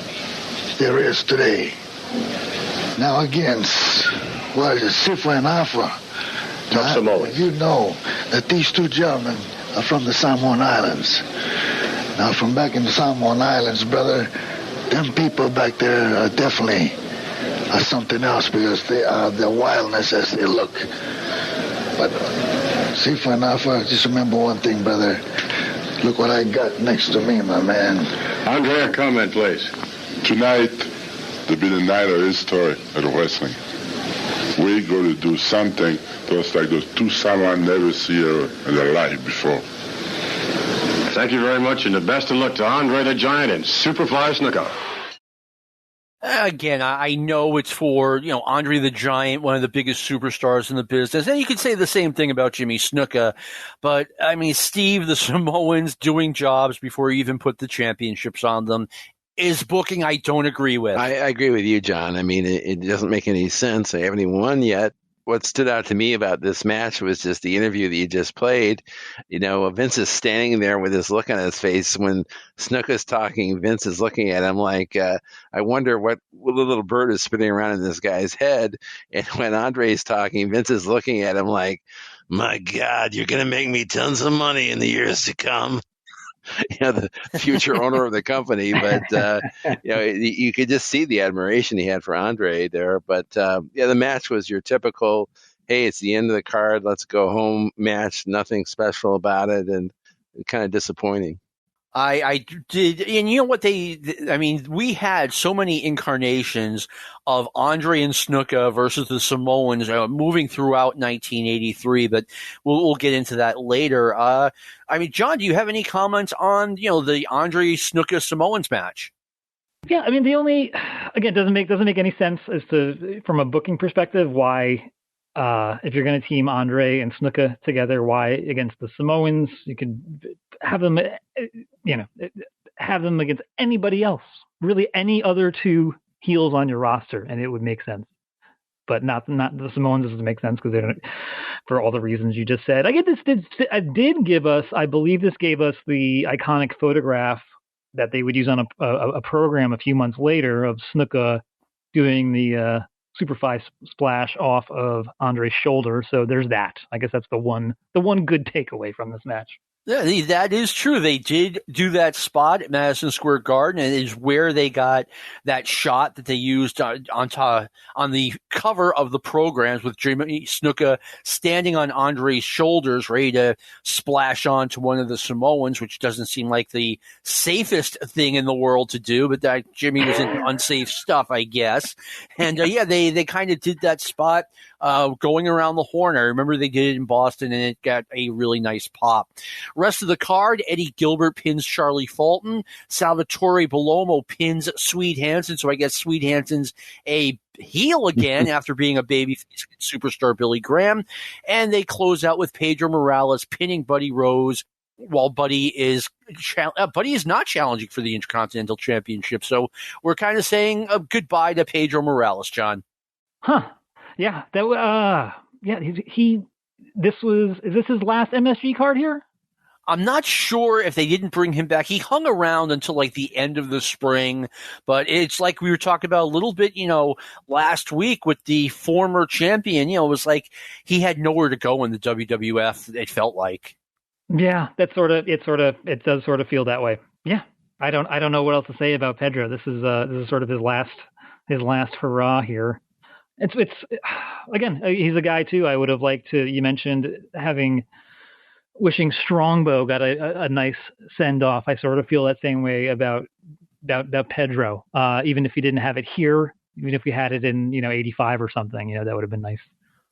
there is today. Now against, what is it, Sifa and Afa. Tough Samoans. You know that these two gentlemen are from the Samoan Islands. Now from back in the Samoan Islands, brother, them people back there are definitely something else, because they are the wildness as they look. But Sifa and Afa, just remember one thing, brother. Look what I got next to me, my man. Andre, a comment, please. Tonight, there'll be the night of history of wrestling. We're going to do something just like those two Samoans never see in their life before. Thank you very much, and the best of luck to Andre the Giant and Superfly Snuka. Again, I know it's for, Andre the Giant, one of the biggest superstars in the business. And you could say the same thing about Jimmy Snuka. But, I mean, Steve, the Samoans doing jobs before you even put the championships on them is booking I don't agree with. I agree with you, John. I mean, it doesn't make any sense. They haven't even won yet. What stood out to me about this match was just the interview that you just played. Vince is standing there with this look on his face. When Snuka's talking, Vince is looking at him like, I wonder what the little bird is spinning around in this guy's head. And when Andre's talking, Vince is looking at him like, my God, you're going to make me tons of money in the years to come. The future owner of the company, but you could just see the admiration he had for Andre there. But the match was your typical, hey, it's the end of the card, let's go home match, nothing special about it, and kind of disappointing. I did, and you know what we had so many incarnations of Andre and Snuka versus the Samoans moving throughout 1983, but we'll get into that later. John, do you have any comments on, the Andre Snuka Samoans match? Yeah, the only, again, doesn't make any sense as to, from a booking perspective, why, if you're going to team Andre and Snuka together, why against the Samoans? You could have them, have them against anybody else, really any other two heels on your roster, and it would make sense. But not the Samoans doesn't make sense because they don't, for all the reasons you just said. I believe this gave us the iconic photograph that they would use on a program a few months later of Snuka doing the Superfly splash off of Andre's shoulder. So there's that. I guess that's the one good takeaway from this match. Yeah, that is true. They did do that spot at Madison Square Garden, and it is where they got that shot that they used on the cover of the programs with Jimmy Snuka standing on Andre's shoulders, ready to splash onto one of the Samoans, which doesn't seem like the safest thing in the world to do, but that Jimmy was in unsafe stuff, I guess. And they kind of did that spot going around the horn. I remember they did it in Boston, and it got a really nice pop. Rest of the card, Eddie Gilbert pins Charlie Fulton. Salvatore Bellomo pins Swede Hansen. So I guess Swede Hansen's a heel again after being a babyface superstar Billy Graham. And they close out with Pedro Morales pinning Buddy Rose while Buddy is not challenging for the Intercontinental Championship. So we're kind of saying goodbye to Pedro Morales, John. Huh. Yeah. Is this his last MSG card here? I'm not sure if they didn't bring him back. He hung around until like the end of the spring, but it's like we were talking about a little bit, last week with the former champion. It was like he had nowhere to go in the WWF. It felt like. Yeah, it does sort of feel that way. Yeah, I don't know what else to say about Pedro. This is sort of his last hurrah here. It's again, he's a guy too. I would have liked to. You mentioned wishing Strongbow got a nice send off. I sort of feel that same way about Pedro. Even if he didn't have it here, even if we had it in 85 or something, that would have been nice.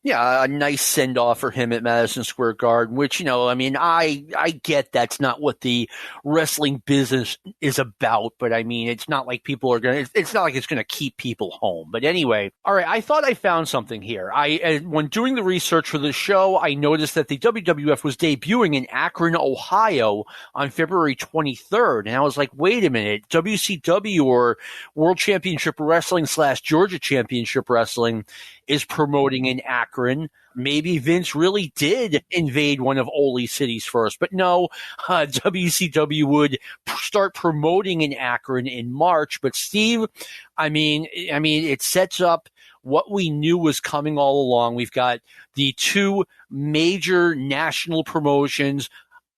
Yeah, a nice send-off for him at Madison Square Garden, which, I get that's not what the wrestling business is about, but it's not like it's not like it's going to keep people home. But anyway, all right, I thought I found something here. When doing the research for the show, I noticed that the WWF was debuting in Akron, Ohio on February 23rd. And I was like, wait a minute, WCW or World Championship Wrestling / Georgia Championship Wrestling is promoting in Akron. Maybe Vince really did invade one of Ole's cities first, but no, WCW would start promoting in Akron in March. But Steve, it sets up what we knew was coming all along. We've got the two major national promotions.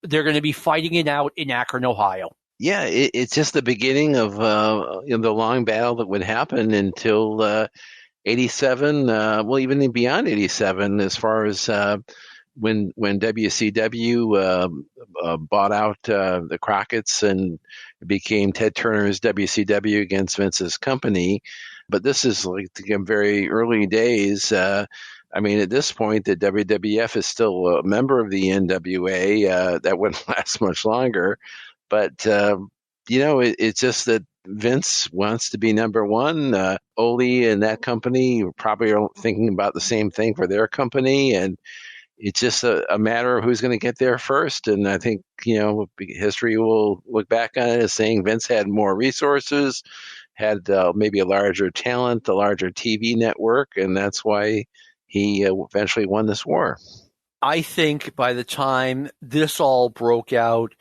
They're going to be fighting it out in Akron, Ohio. Yeah, it's just the beginning of the long battle that would happen until 87, even beyond 87, as far as when WCW bought out the Crockett's and became Ted Turner's WCW against Vince's company. But this is like the very early days. At this point, the WWF is still a member of the NWA. That wouldn't last much longer. But, it's just that Vince wants to be number one. Ole and that company probably are thinking about the same thing for their company. And it's just a matter of who's going to get there first. And I think, history will look back on it as saying Vince had more resources, had maybe a larger talent, a larger TV network. And that's why he eventually won this war. I think by the time this all broke out,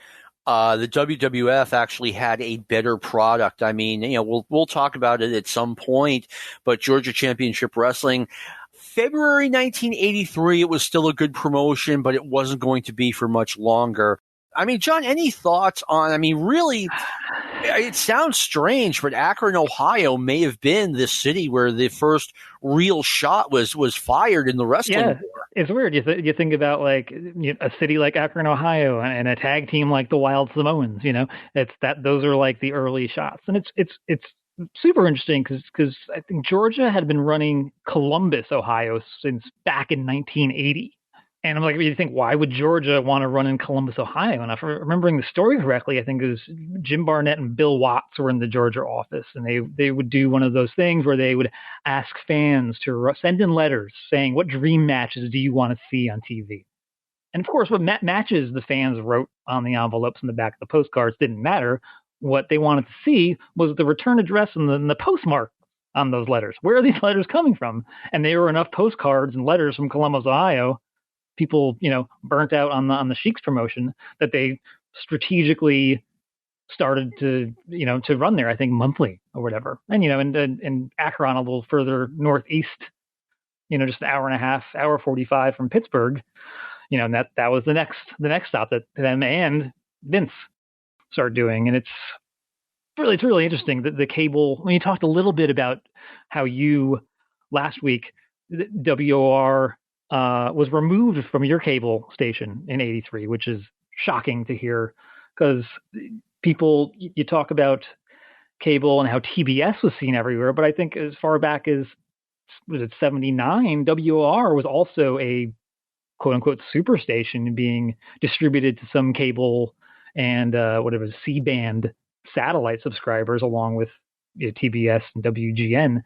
the WWF actually had a better product. I mean, we'll talk about it at some point, but Georgia Championship Wrestling, February 1983, it was still a good promotion, but it wasn't going to be for much longer. I mean, John, any thoughts on, really, it sounds strange, but Akron, Ohio may have been the city where the first real shot was fired in the wrestling war. It's weird. You think about a city like Akron, Ohio, and a tag team like the Wild Samoans. Those are like the early shots, and it's super interesting because I think Georgia had been running Columbus, Ohio, since back in 1980. And I'm like, you think, why would Georgia want to run in Columbus, Ohio? And if I'm remembering the story correctly, I think it was Jim Barnett and Bill Watts were in the Georgia office, and they would do one of those things where they would ask fans to send in letters saying, what dream matches do you want to see on TV? And of course, what matches the fans wrote on the envelopes in the back of the postcards didn't matter. What they wanted to see was the return address and the postmark on those letters. Where are these letters coming from? And there were enough postcards and letters from Columbus, Ohio, people, burnt out on the Sheik's promotion, that they strategically started to run there, I think monthly or whatever. And, and Akron, a little further northeast, just an hour and a half, hour 45 from Pittsburgh, and that was the next stop that them and Vince started doing. And it's really interesting that the cable, when you talked a little bit about how you last week, WOR was removed from your cable station in 83, which is shocking to hear, because people, you talk about cable and how TBS was seen everywhere, but I think as far back as, was it 79, WOR was also a quote-unquote superstation being distributed to some cable and whatever, C-band satellite subscribers, along with TBS and WGN.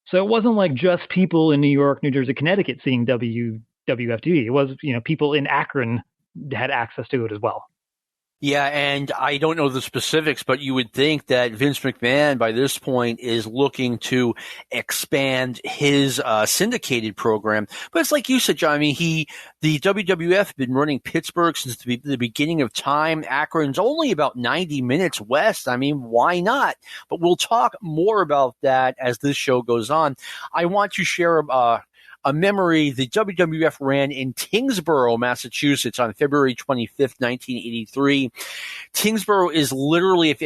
So it wasn't like just people in New York, New Jersey, Connecticut seeing WFTV. It was, people in Akron had access to it as well. Yeah, and I don't know the specifics, but you would think that Vince McMahon by this point is looking to expand his syndicated program. But it's like you said, John, the WWF had been running Pittsburgh since the beginning of time. Akron's only about 90 minutes west. Why not? But we'll talk more about that as this show goes on. I want to share a memory the WWF ran in Tingsboro, Massachusetts on February 25th, 1983. Tingsboro is literally,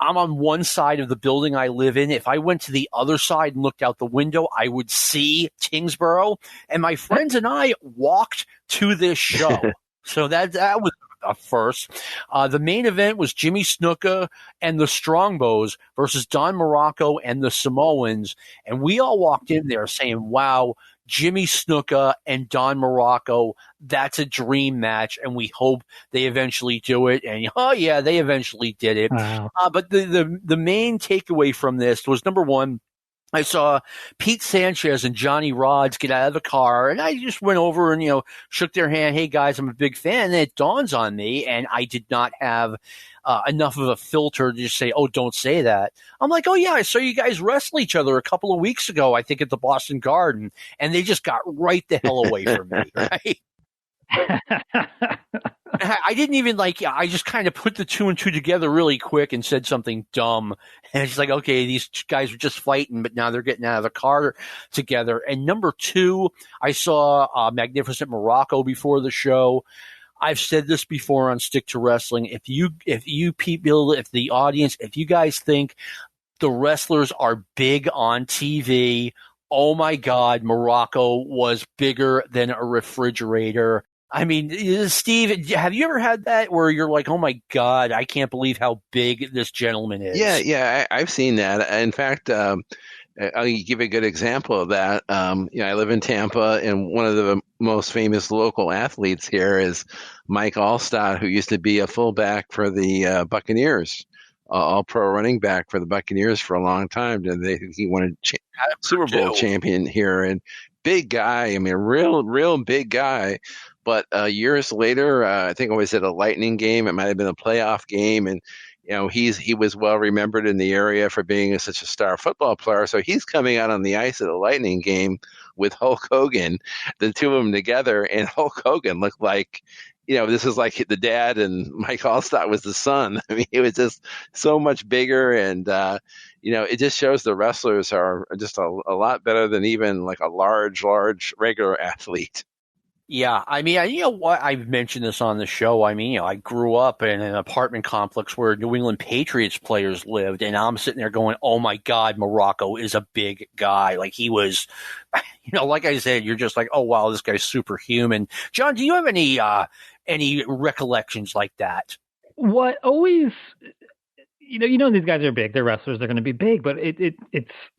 I'm on one side of the building I live in. If I went to the other side and looked out the window, I would see Tingsboro. And my friends and I walked to this show. So that was a first. The main event was Jimmy Snuka and the Strongbows versus Don Morocco and the Samoans. And we all walked in there saying, wow, Jimmy Snuka and Don Morocco, that's a dream match. And we hope they eventually do it. And yeah, they eventually did it. Wow. But the main takeaway from this was, number one, I saw Pete Sanchez and Johnny Rods get out of the car, and I just went over and, shook their hand. Hey, guys, I'm a big fan. And it dawns on me, and I did not have enough of a filter to just say, oh, don't say that. I'm like, oh, yeah, I saw you guys wrestle each other a couple of weeks ago, I think at the Boston Garden, and they just got right the hell away from me, right? I didn't even I just kind of put the two and two together really quick and said something dumb. And it's like, okay, these guys were just fighting, but now they're getting out of the car together. And number two, I saw Magnificent Morocco before the show. I've said this before on Stick to Wrestling. If you people, if the audience, if you guys think the wrestlers are big on TV, oh my God, Morocco was bigger than a refrigerator. Steve, have you ever had that where you're like, oh my God, I can't believe how big this gentleman is? Yeah, I've seen that. In fact, I'll give a good example of that. I live in Tampa, and one of the most famous local athletes here is Mike Allstott, who used to be a fullback for the Buccaneers, all-pro running back for the Buccaneers for a long time. He won a Super Bowl champion here, and big guy. Real big guy. But years later, I think I was at a Lightning game. It might have been a playoff game, and he was well remembered in the area for being such a star football player. So he's coming out on the ice at a Lightning game with Hulk Hogan, the two of them together, and Hulk Hogan looked like, this is like the dad and Mike Allstott was the son. I mean, it was just so much bigger, and it just shows the wrestlers are just a lot better than even like a large regular athlete. Yeah, I mean, you know what? I've mentioned this on the show. I mean, I grew up in an apartment complex where New England Patriots players lived, and I'm sitting there going, "Oh my God, Morocco is a big guy." Like he was, like I said, you're just like, "Oh wow, this guy's superhuman." John, do you have any recollections like that? What always, these guys are big. They're wrestlers. They're going to be big, but it's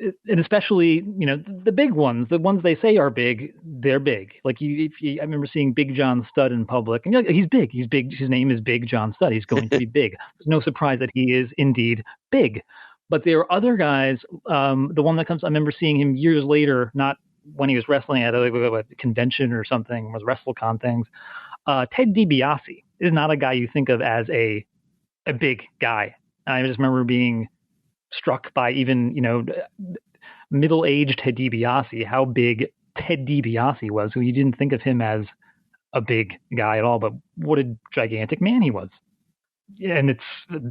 and especially the big ones, the ones they say are big, they're big. Like I remember seeing Big John Studd in public, and he's big. He's big. His name is Big John Studd. He's going to be big. There's no surprise that he is indeed big. But there are other guys. The one that comes, I remember seeing him years later, not when he was wrestling at a convention or something, was WrestleCon things. Ted DiBiase is not a guy you think of as a big guy. I just remember being struck by even, middle-aged Ted DiBiase, how big Ted DiBiase was, who you didn't think of him as a big guy at all, but what a gigantic man he was. And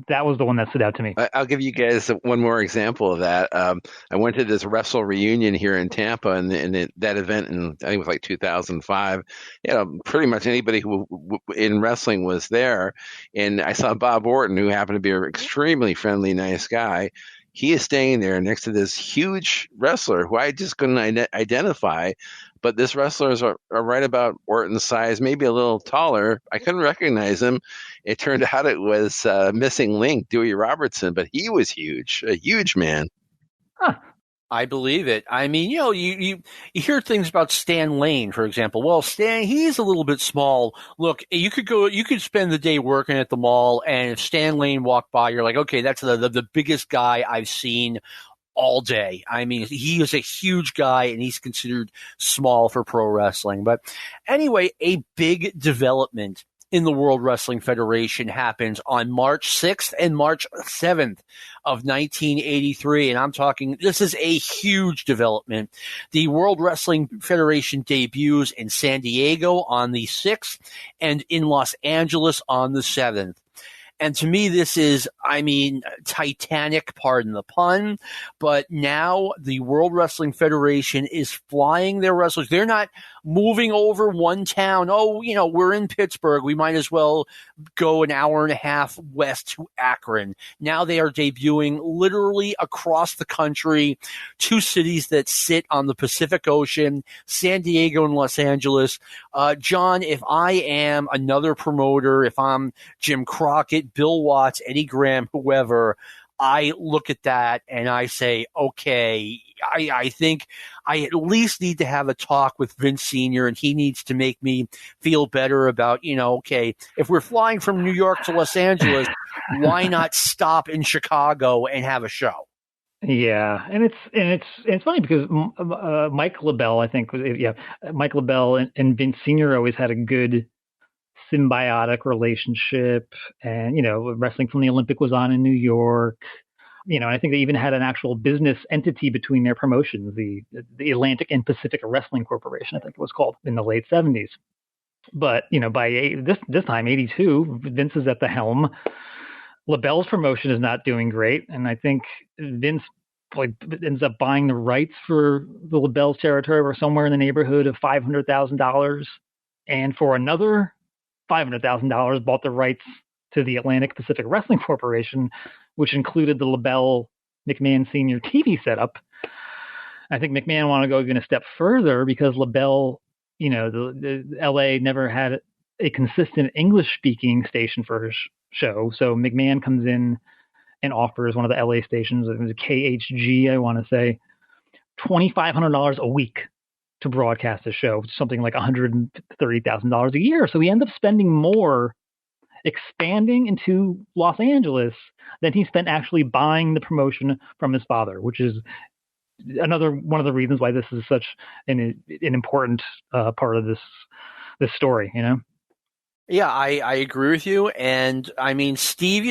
that was the one that stood out to me. I'll give you guys one more example of that. I went to this wrestle reunion here in Tampa, and that event I think it was like 2005. Pretty much anybody who in wrestling was there, and I saw Bob Orton, who happened to be an extremely friendly, nice guy. He is staying there next to this huge wrestler who I just couldn't identify. But this wrestlers are right about Orton's size, maybe a little taller. I couldn't recognize him. It turned out it was missing link, Dewey Robertson, but he was huge, a huge man. Huh. I believe it. I mean, you hear things about Stan Lane, for example. Well, Stan, he's a little bit small. Look, you could spend the day working at the mall, and if Stan Lane walked by, you're like, okay, that's the biggest guy I've seen all day. I mean, he is a huge guy, and he's considered small for pro wrestling. But anyway, a big development in the World Wrestling Federation happens on March 6th and March 7th of 1983. And I'm talking, this is a huge development. The World Wrestling Federation debuts in San Diego on the 6th and in Los Angeles on the 7th. And to me, this is, Titanic, pardon the pun, but now the World Wrestling Federation is flying their wrestlers. They're not moving over one town. Oh, we're in Pittsburgh. We might as well go an hour and a half west to Akron. Now they are debuting literally across the country, two cities that sit on the Pacific Ocean, San Diego and Los Angeles. John, if I am another promoter, if I'm Jim Crockett, Bill Watts, Eddie Graham, whoever, I look at that and I say, okay, I think I at least need to have a talk with Vince Sr. and he needs to make me feel better about, okay, if we're flying from New York to Los Angeles, why not stop in Chicago and have a show? Yeah, and it's funny because Mike LaBelle, I think, Mike LaBelle and Vince Sr. always had a good symbiotic relationship, and wrestling from the Olympic was on in New York. I think they even had an actual business entity between their promotions, the Atlantic and Pacific Wrestling Corporation, I think it was called, in the late 70s. But by this time, 82, Vince is at the helm. LaBelle's promotion is not doing great, and I think Vince ends up buying the rights for the LaBelle's territory or somewhere in the neighborhood of $500,000, and for another $500,000 bought the rights to the Atlantic Pacific Wrestling Corporation, which included the LaBelle McMahon Sr. TV setup. I think McMahon wanted to go even a step further because LaBelle, the LA never had a consistent English-speaking station for her show. So McMahon comes in and offers one of the LA stations, it was a KHG, I want to say, $2,500 a week to broadcast a show, something like $130,000 a year. So he ends up spending more expanding into Los Angeles than he spent actually buying the promotion from his father, which is another one of the reasons why this is such an important part of this story, Yeah, I agree with you. And I mean, Steve,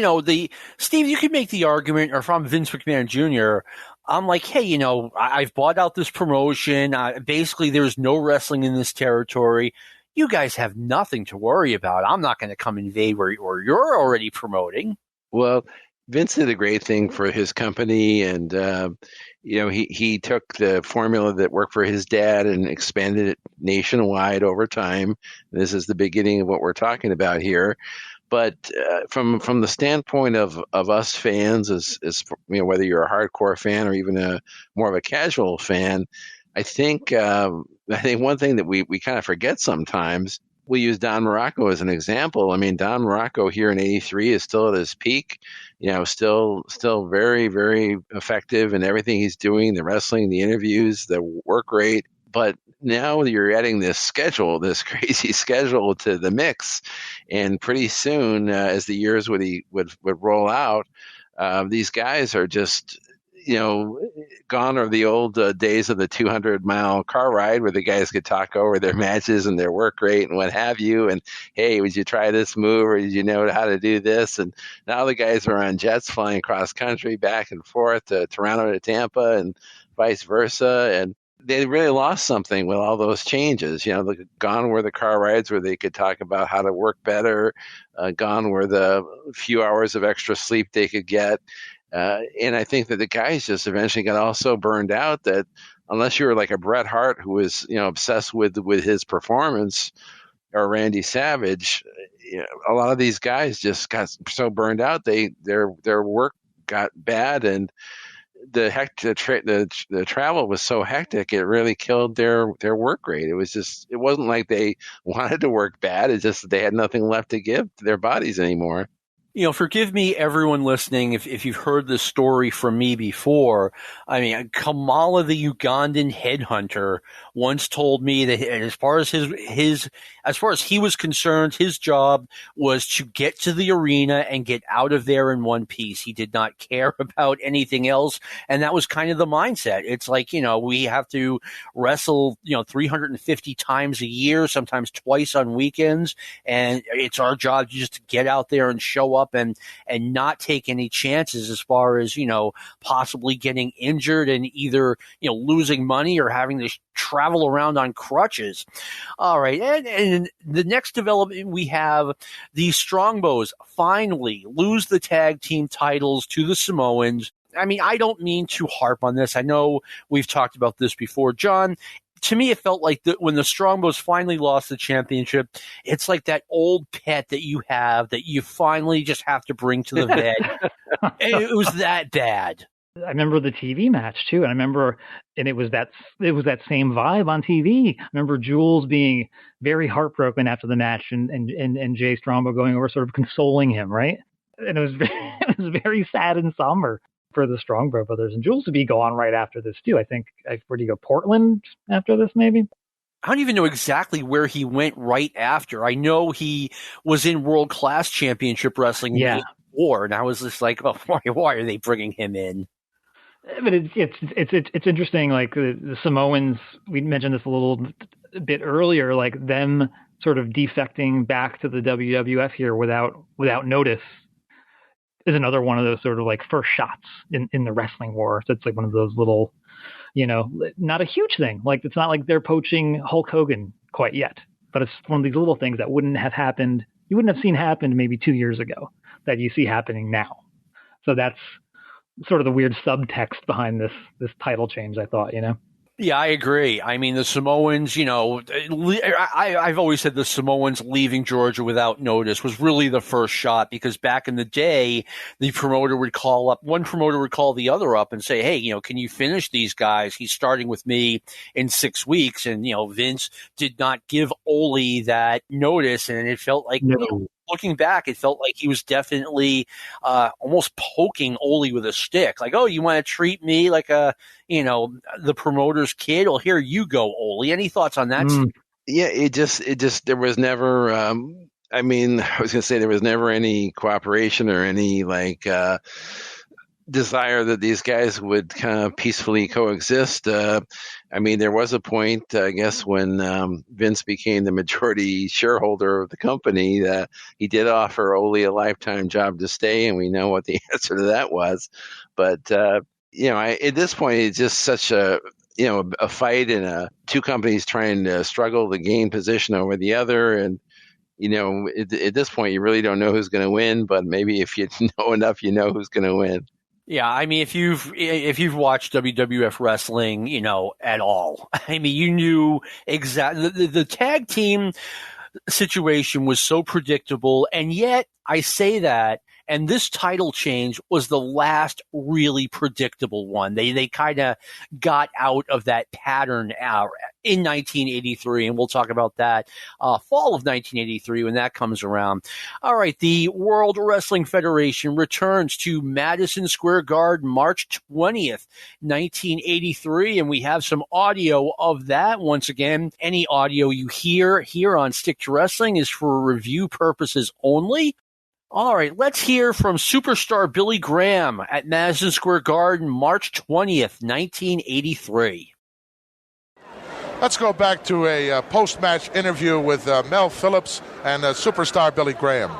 Steve, you could make the argument, or if I'm Vince McMahon Jr., I'm like, hey, I've bought out this promotion. Basically, there's no wrestling in this territory. You guys have nothing to worry about. I'm not going to come invade where you're already promoting. Well, Vince did a great thing for his company, and he took the formula that worked for his dad and expanded it nationwide over time. This is the beginning of what we're talking about here. But from the standpoint of us fans, as whether you're a hardcore fan or even more of a casual fan, I think one thing that we kind of forget sometimes. We use Don Morocco as an example. I mean, Don Morocco here in '83 is still at his peak, still very, very effective in everything he's doing, the wrestling, the interviews, the work rate. But now you're adding this crazy schedule to the mix. And pretty soon, as the years would roll out, these guys are just, gone are the old days of the 200-mile car ride where the guys could talk over their matches and their work rate and what have you. And, hey, would you try this move, or did you know how to do this? And now the guys are on jets flying cross country back and forth to Toronto to Tampa and vice versa. And they really lost something with all those changes. Gone were the car rides where they could talk about how to work better. Gone were the few hours of extra sleep they could get. And I think that the guys just eventually got also burned out that unless you were like a Bret Hart who was, obsessed with his performance, or Randy Savage, a lot of these guys just got so burned out their work got bad, and the travel was so hectic it really killed their work rate. It wasn't like they wanted to work bad. It's just they had nothing left to give to their bodies anymore. Forgive me, everyone listening, if you've heard this story from me before. I mean, Kamala, the Ugandan headhunter, once told me that as far as he was concerned, his job was to get to the arena and get out of there in one piece. He did not care about anything else, and that was kind of the mindset. It's like, we have to wrestle, 350 times a year, sometimes twice on weekends, and it's our job just to get out there and show up and not take any chances as far as, possibly getting injured and either, losing money or having to travel around on crutches. All right. And the next development, we have the Strongbows finally lose the tag team titles to the Samoans. I mean, I don't mean to harp on this. I know we've talked about this before, John. To me, it felt like when the Strongbows finally lost the championship, it's like that old pet that you have that you finally just have to bring to the vet. It was that bad. I remember the TV match too, and it was that same vibe on TV. I remember Jules being very heartbroken after the match, and Jay Strongbow going over, sort of consoling him, right? And it was very sad and somber for the Strongbow brothers, and Jules would be gone right after this too. I think, where do you go? Portland after this, maybe? I don't even know exactly where he went right after. I know he was in World Class Championship Wrestling before, and I was just like, oh, why are they bringing him in? But it's interesting. Like the Samoans, we mentioned this a little bit earlier, like them sort of defecting back to the WWF here without notice is another one of those sort of like first shots in the wrestling war. So it's like one of those little, not a huge thing. Like, it's not like they're poaching Hulk Hogan quite yet, but it's one of these little things that wouldn't have happened. You wouldn't have seen happen maybe 2 years ago that you see happening now. So that's sort of the weird subtext behind this title change, I thought, Yeah, I agree. I mean, the Samoans, I've always said the Samoans leaving Georgia without notice was really the first shot, because back in the day, one promoter would call the other up and say, hey, can you finish these guys? He's starting with me in 6 weeks. And, Vince did not give Ole that notice. And it felt like, looking back, it felt like he was definitely almost poking Ole with a stick. Like, oh, you want to treat me like the promoter's kid? Well, here you go, Ole. Any thoughts on that? Yeah, it just there was never. I was going to say there was never any cooperation or any desire that these guys would kind of peacefully coexist. I mean, there was a point, I guess, when Vince became the majority shareholder of the company, that he did offer Ole a lifetime job to stay, and we know what the answer to that was. But at this point, it's just such a fight, and two companies trying to struggle to gain position over the other, and at this point, you really don't know who's going to win. But maybe if you know enough, you know who's going to win. Yeah, I mean, if you've watched WWF wrestling, at all, I mean, you knew exactly the tag team situation was so predictable, and yet I say that. And this title change was the last really predictable one. They kind of got out of that pattern in 1983, and we'll talk about that fall of 1983 when that comes around. All right, the World Wrestling Federation returns to Madison Square Garden March 20th, 1983, and we have some audio of that. Once again, any audio you hear here on Stick to Wrestling is for review purposes only. All right, let's hear from superstar Billy Graham at Madison Square Garden, March 20th, 1983. Let's go back to a post-match interview with Mel Phillips and superstar Billy Graham.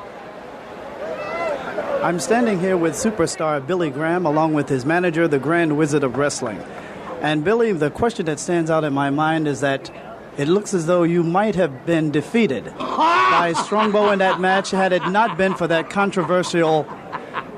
I'm standing here with superstar Billy Graham along with his manager, the Grand Wizard of Wrestling. And Billy, the question that stands out in my mind is that it looks as though you might have been defeated by Strongbow in that match had it not been for that controversial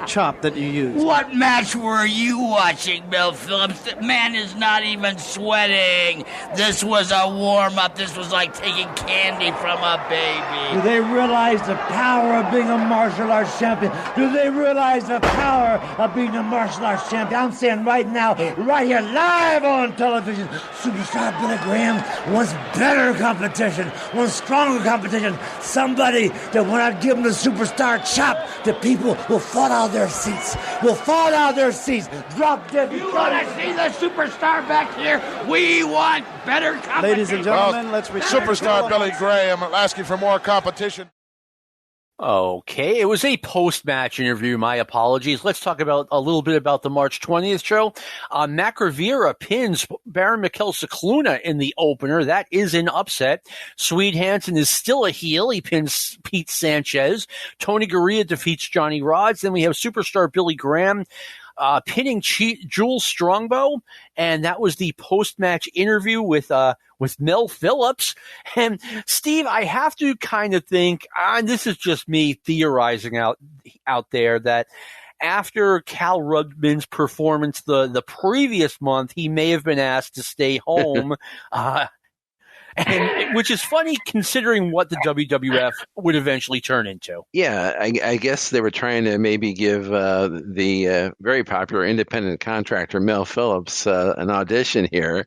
chop that you used. What match were you watching, Mel Phillips? The man is not even sweating. This was a warm-up. This was like taking candy from a baby. Do they realize the power of being a martial arts champion? Do they realize the power of being a martial arts champion? I'm saying right now, right here, live on television, superstar Billy Graham wants better competition, wants stronger competition. Somebody that when I give him the superstar chop, the people will fall out of their seats. Drop dead. You want to see the superstar back here? We want better competition. Ladies and gentlemen, let's return. Superstar Billy Graham asking for more competition. Okay, it was a post-match interview. My apologies. Let's talk about a little bit about the March 20th show. Mac Rivera pins Baron Mikel Cicluna in the opener. That is an upset. Swede Hansen is still a heel. He pins Pete Sanchez. Tony Gurria defeats Johnny Rodz. Then we have superstar Billy Graham pinning Jules Strongbow, and that was the post-match interview with Mel Phillips. And Steve, I have to kind of think, and this is just me theorizing out there, that after Cal Rudman's performance the previous month, he may have been asked to stay home. And which is funny considering what the WWF would eventually turn into. Yeah, I guess they were trying to maybe give the very popular independent contractor Mel Phillips an audition here.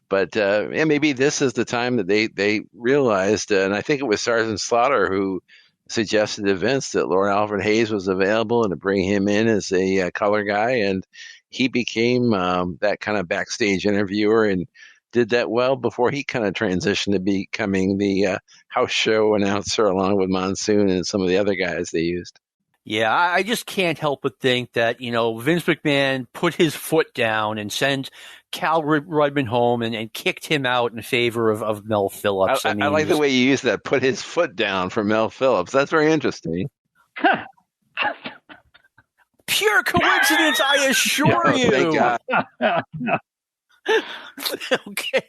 But maybe this is the time that they realized, and I think it was Sergeant Slaughter who suggested to Vince that Lord Alfred Hayes was available and to bring him in as a color guy. And he became that kind of backstage interviewer and did that well before he kind of transitioned to becoming the house show announcer along with Monsoon and some of the other guys they used. Yeah, I just can't help but think that, Vince McMahon put his foot down and sent Cal Rudman home and kicked him out in favor of Mel Phillips. I like the way you use that, put his foot down for Mel Phillips. That's very interesting. Pure coincidence, I assure you. Thank God. Okay.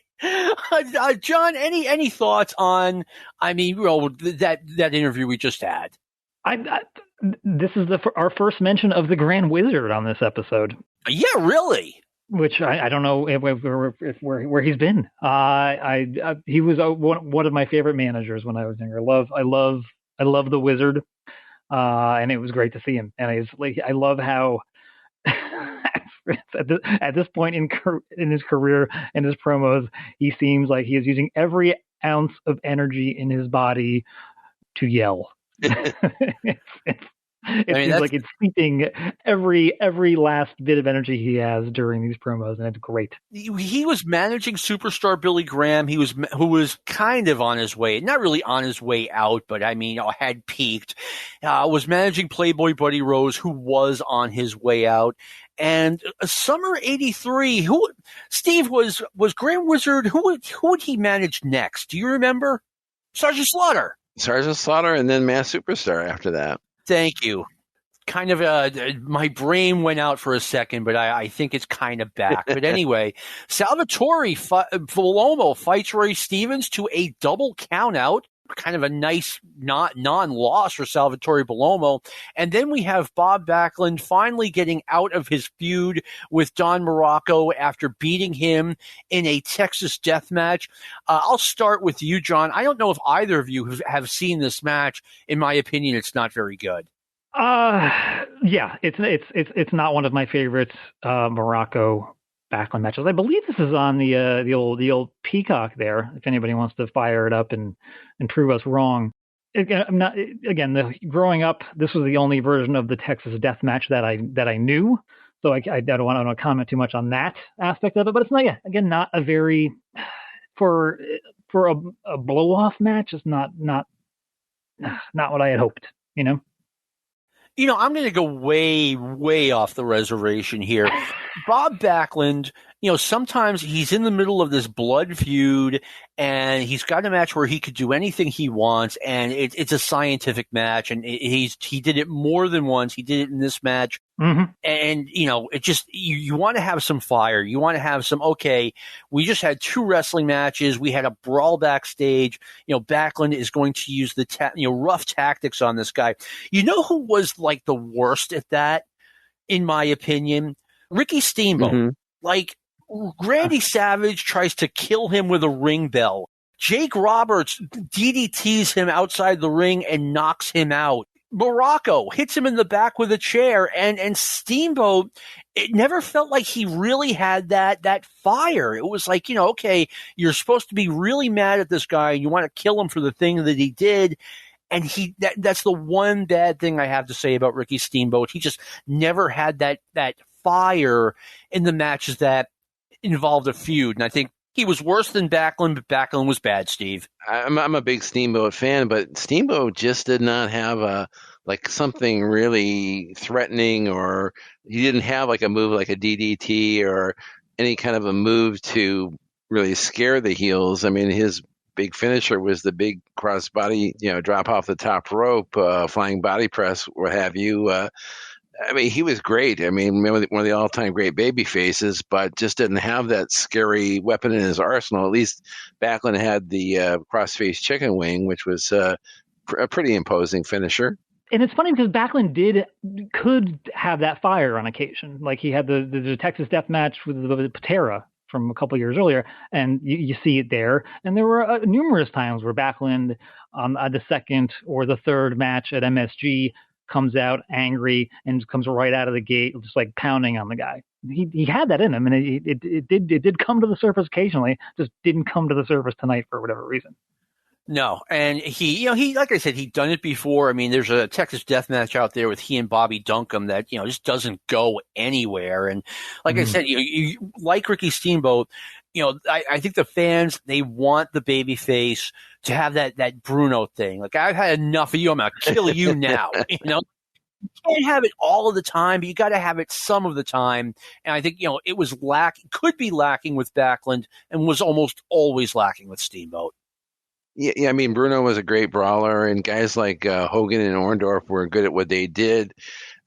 John, any thoughts on, that interview we just had? This is our first mention of the Grand Wizard on this episode. Yeah, really? Which I don't know where he's been. He was one of my favorite managers when I was younger. I love the Wizard, and it was great to see him. And I love how at this point in his career and his promos, he seems like he is using every ounce of energy in his body to yell. It seems like it's seeping every last bit of energy he has during these promos, and it's great. He was managing superstar Billy Graham. Who was kind of on his way, not really on his way out, but had peaked. Was managing Playboy Buddy Rose, who was on his way out. And summer '83, Steve was Grand Wizard. Who would he manage next? Do you remember? Sergeant Slaughter. Sergeant Slaughter, and then Mass Superstar after that. Thank you. Kind of my brain went out for a second, but I think it's kind of back. But anyway, Salvatore Bellomo fights Ray Stevens to a double countout. Kind of a nice non-loss for Salvatore Bellomo. And then we have Bob Backlund finally getting out of his feud with Don Morocco after beating him in a Texas death match. I'll start with you, John. I don't know if either of you have seen this match. In my opinion, it's not very good. Yeah, it's not one of my favorites, Morocco Backlund matches. I believe this is on the old Peacock there. If anybody wants to fire it up and prove us wrong. Growing up, this was the only version of the Texas death match that I knew. So I don't want to comment too much on that aspect of it. But it's not a very for a blow off match. It's not what I had hoped. I'm going to go way, way off the reservation here. Bob Backlund, sometimes he's in the middle of this blood feud and he's got a match where he could do anything he wants, and it's a scientific match, and he did it more than once. He did it in this match. Mm-hmm. And, it just, you want to have some fire. You want to have some, okay, we just had 2 wrestling matches. We had a brawl backstage. Backlund is going to use the, rough tactics on this guy. You know who was like the worst at that, in my opinion? Ricky Steamboat. Mm-hmm. Randy Savage tries to kill him with a ring bell. Jake Roberts DDTs him outside the ring and knocks him out. Morocco hits him in the back with a chair, and Steamboat, it never felt like he really had that fire. It was like, okay, you're supposed to be really mad at this guy and you want to kill him for the thing that he did. And that's the one bad thing I have to say about Ricky Steamboat. He just never had that fire in the matches that involved a feud. And I think he was worse than Backlund, but Backlund was bad, Steve. I'm a big Steamboat fan, but Steamboat just did not have something really threatening, or he didn't have like a move like a DDT or any kind of a move to really scare the heels. I mean, his big finisher was the big crossbody, drop off the top rope, flying body press, what have you. I mean, he was great. I mean, one of the all-time great baby faces, but just didn't have that scary weapon in his arsenal. At least Backlund had the cross-face chicken wing, which was a pretty imposing finisher. And it's funny because Backlund could have that fire on occasion. Like he had the Texas death match with the Patera from a couple of years earlier, and you see it there. And there were numerous times where Backlund on the second or the third match at MSG comes out angry and comes right out of the gate, just like pounding on the guy. He had that in him, and it did come to the surface occasionally. Just didn't come to the surface tonight for whatever reason. No, and he like I said, he'd done it before. I mean, there's a Texas death match out there with he and Bobby Duncombe that just doesn't go anywhere. And like I said, you like Ricky Steamboat. I think the fans, they want the baby face to have that Bruno thing. Like, I've had enough of you. I'm going to kill you now. You can't have it all of the time, but you got to have it some of the time. And I think, it was could be lacking with Backlund and was almost always lacking with Steamboat. Yeah, I mean, Bruno was a great brawler, and guys like Hogan and Orndorff were good at what they did.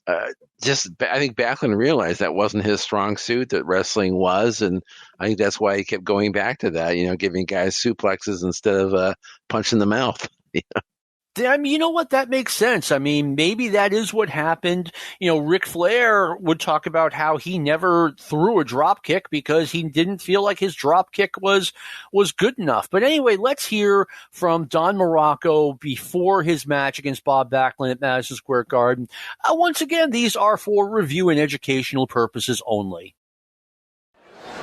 I think Backlund realized that wasn't his strong suit, that wrestling was, and I think that's why he kept going back to that, giving guys suplexes instead of punch in the mouth. I mean, you know what? That makes sense. I mean, maybe that is what happened. Ric Flair would talk about how he never threw a drop kick because he didn't feel like his drop kick was good enough. But anyway, let's hear from Don Morocco before his match against Bob Backlund at Madison Square Garden. Once again, these are for review and educational purposes only.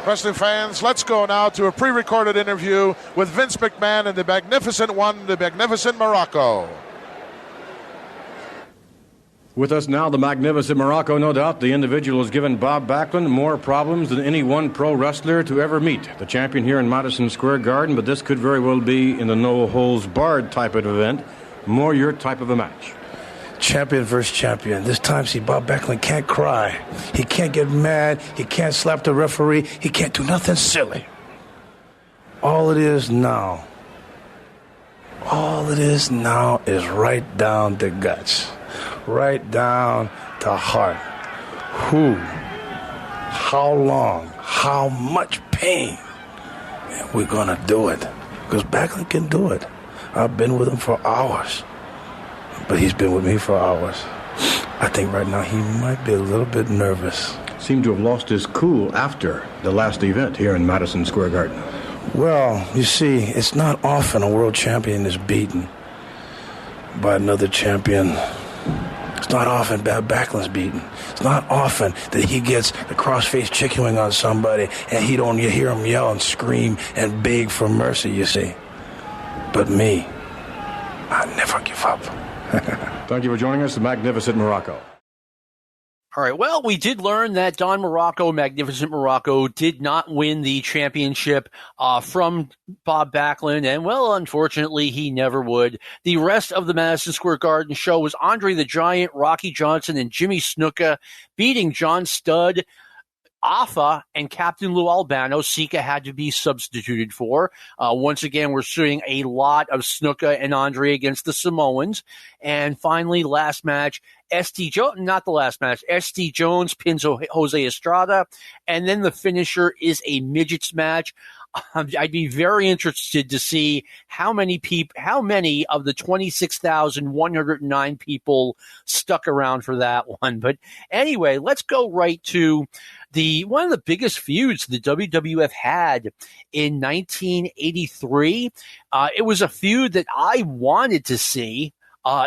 Wrestling fans, let's go now to a pre-recorded interview with Vince McMahon and the Magnificent One, the Magnificent Morocco. With us now, the Magnificent Morocco, no doubt. The individual has given Bob Backlund more problems than any one pro wrestler to ever meet. The champion here in Madison Square Garden, but this could very well be in the no-holds-barred type of event, more your type of a match. champion versus champion. This time, see, Bob Backlund can't cry. He can't get mad. He can't slap the referee. He can't do nothing silly. All it is now is right down the guts, right down the heart. Who, how long, how much pain, and we're going to do it. Because Backlund can do it. I've been with him for hours, but he's been with me for hours. I think right now he might be a little bit nervous. Seemed to have lost his cool after the last event here in Madison Square Garden. Well, you see, it's not often a world champion is beaten by another champion. It's not often Backlund's beaten. It's not often that he gets the cross-faced chicken wing on somebody and you hear him yell and scream and beg for mercy, you see. But me, I never give up. Thank you for joining us, the Magnificent Morocco. All right, well, we did learn that Don Morocco, Magnificent Morocco, did not win the championship from Bob Backlund, and, well, unfortunately, he never would. The rest of the Madison Square Garden show was Andre the Giant, Rocky Johnson, and Jimmy Snuka beating John Studd, Afa, and Captain Lou Albano. Sika had to be substituted for. Once again, we're seeing a lot of Snuka and Andre against the Samoans. And finally, last match, SD Jones pins Jose Estrada. And then the finisher is a midgets match. I'd be very interested to see how many of the 26,109 people stuck around for that one. But anyway, let's go right to one of the biggest feuds the WWF had in 1983. It was a feud that I wanted to see.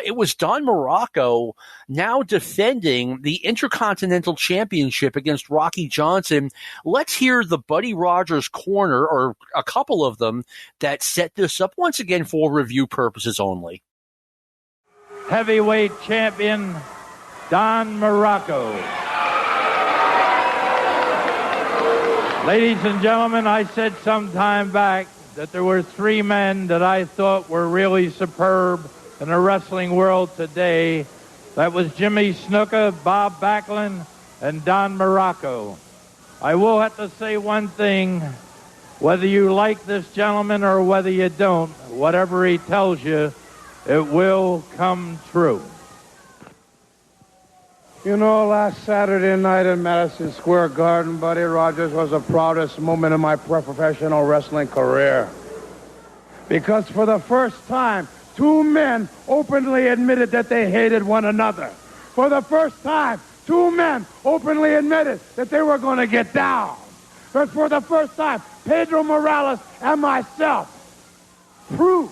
It was Don Morocco now defending the Intercontinental Championship against Rocky Johnson. Let's hear the Buddy Rogers corner, or a couple of them, that set this up once again for review purposes only. Heavyweight champion Don Morocco. Ladies and gentlemen, I said some time back that there were three men that I thought were really superb in the wrestling world today. That was Jimmy Snuka, Bob Backlund, and Don Morocco. I will have to say one thing. Whether you like this gentleman or whether you don't, whatever he tells you, it will come true. You know, last Saturday night in Madison Square Garden, Buddy Rogers, was the proudest moment of my professional wrestling career. Because for the first time, two men openly admitted that they hated one another. For the first time, two men openly admitted that they were going to get down. But for the first time, Pedro Morales and myself proved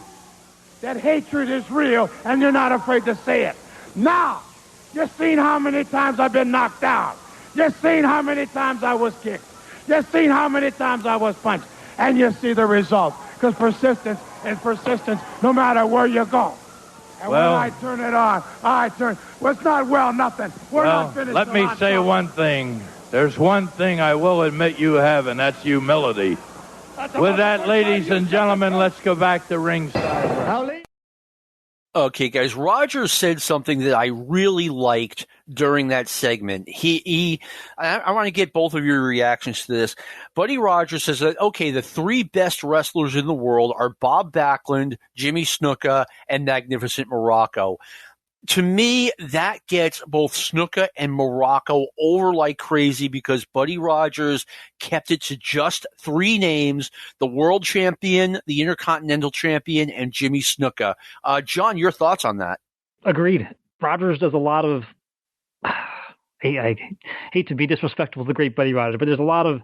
that hatred is real and you're not afraid to say it. Now, you've seen how many times I've been knocked down. You've seen how many times I was kicked. You've seen how many times I was punched. And you see the results. Because persistence is persistence no matter where you go. And when I turn it on, well, it's not nothing. We're not finished. Let me say one thing. There's one thing I will admit you have, and that's humility. With that, ladies and gentlemen, let's go back to ringside. Okay, guys, Rogers said something that I really liked during that segment. I want to get both of your reactions to this. Buddy Rogers says that, okay, the three best wrestlers in the world are Bob Backlund, Jimmy Snuka, and Magnificent Morocco. To me, that gets both Snuka and Morocco over like crazy because Buddy Rogers kept it to just three names: the world champion, the Intercontinental champion, and Jimmy Snuka. John, your thoughts on that? Agreed. Rogers does a lot of I hate to be disrespectful to the great Buddy Rogers, but there's a lot of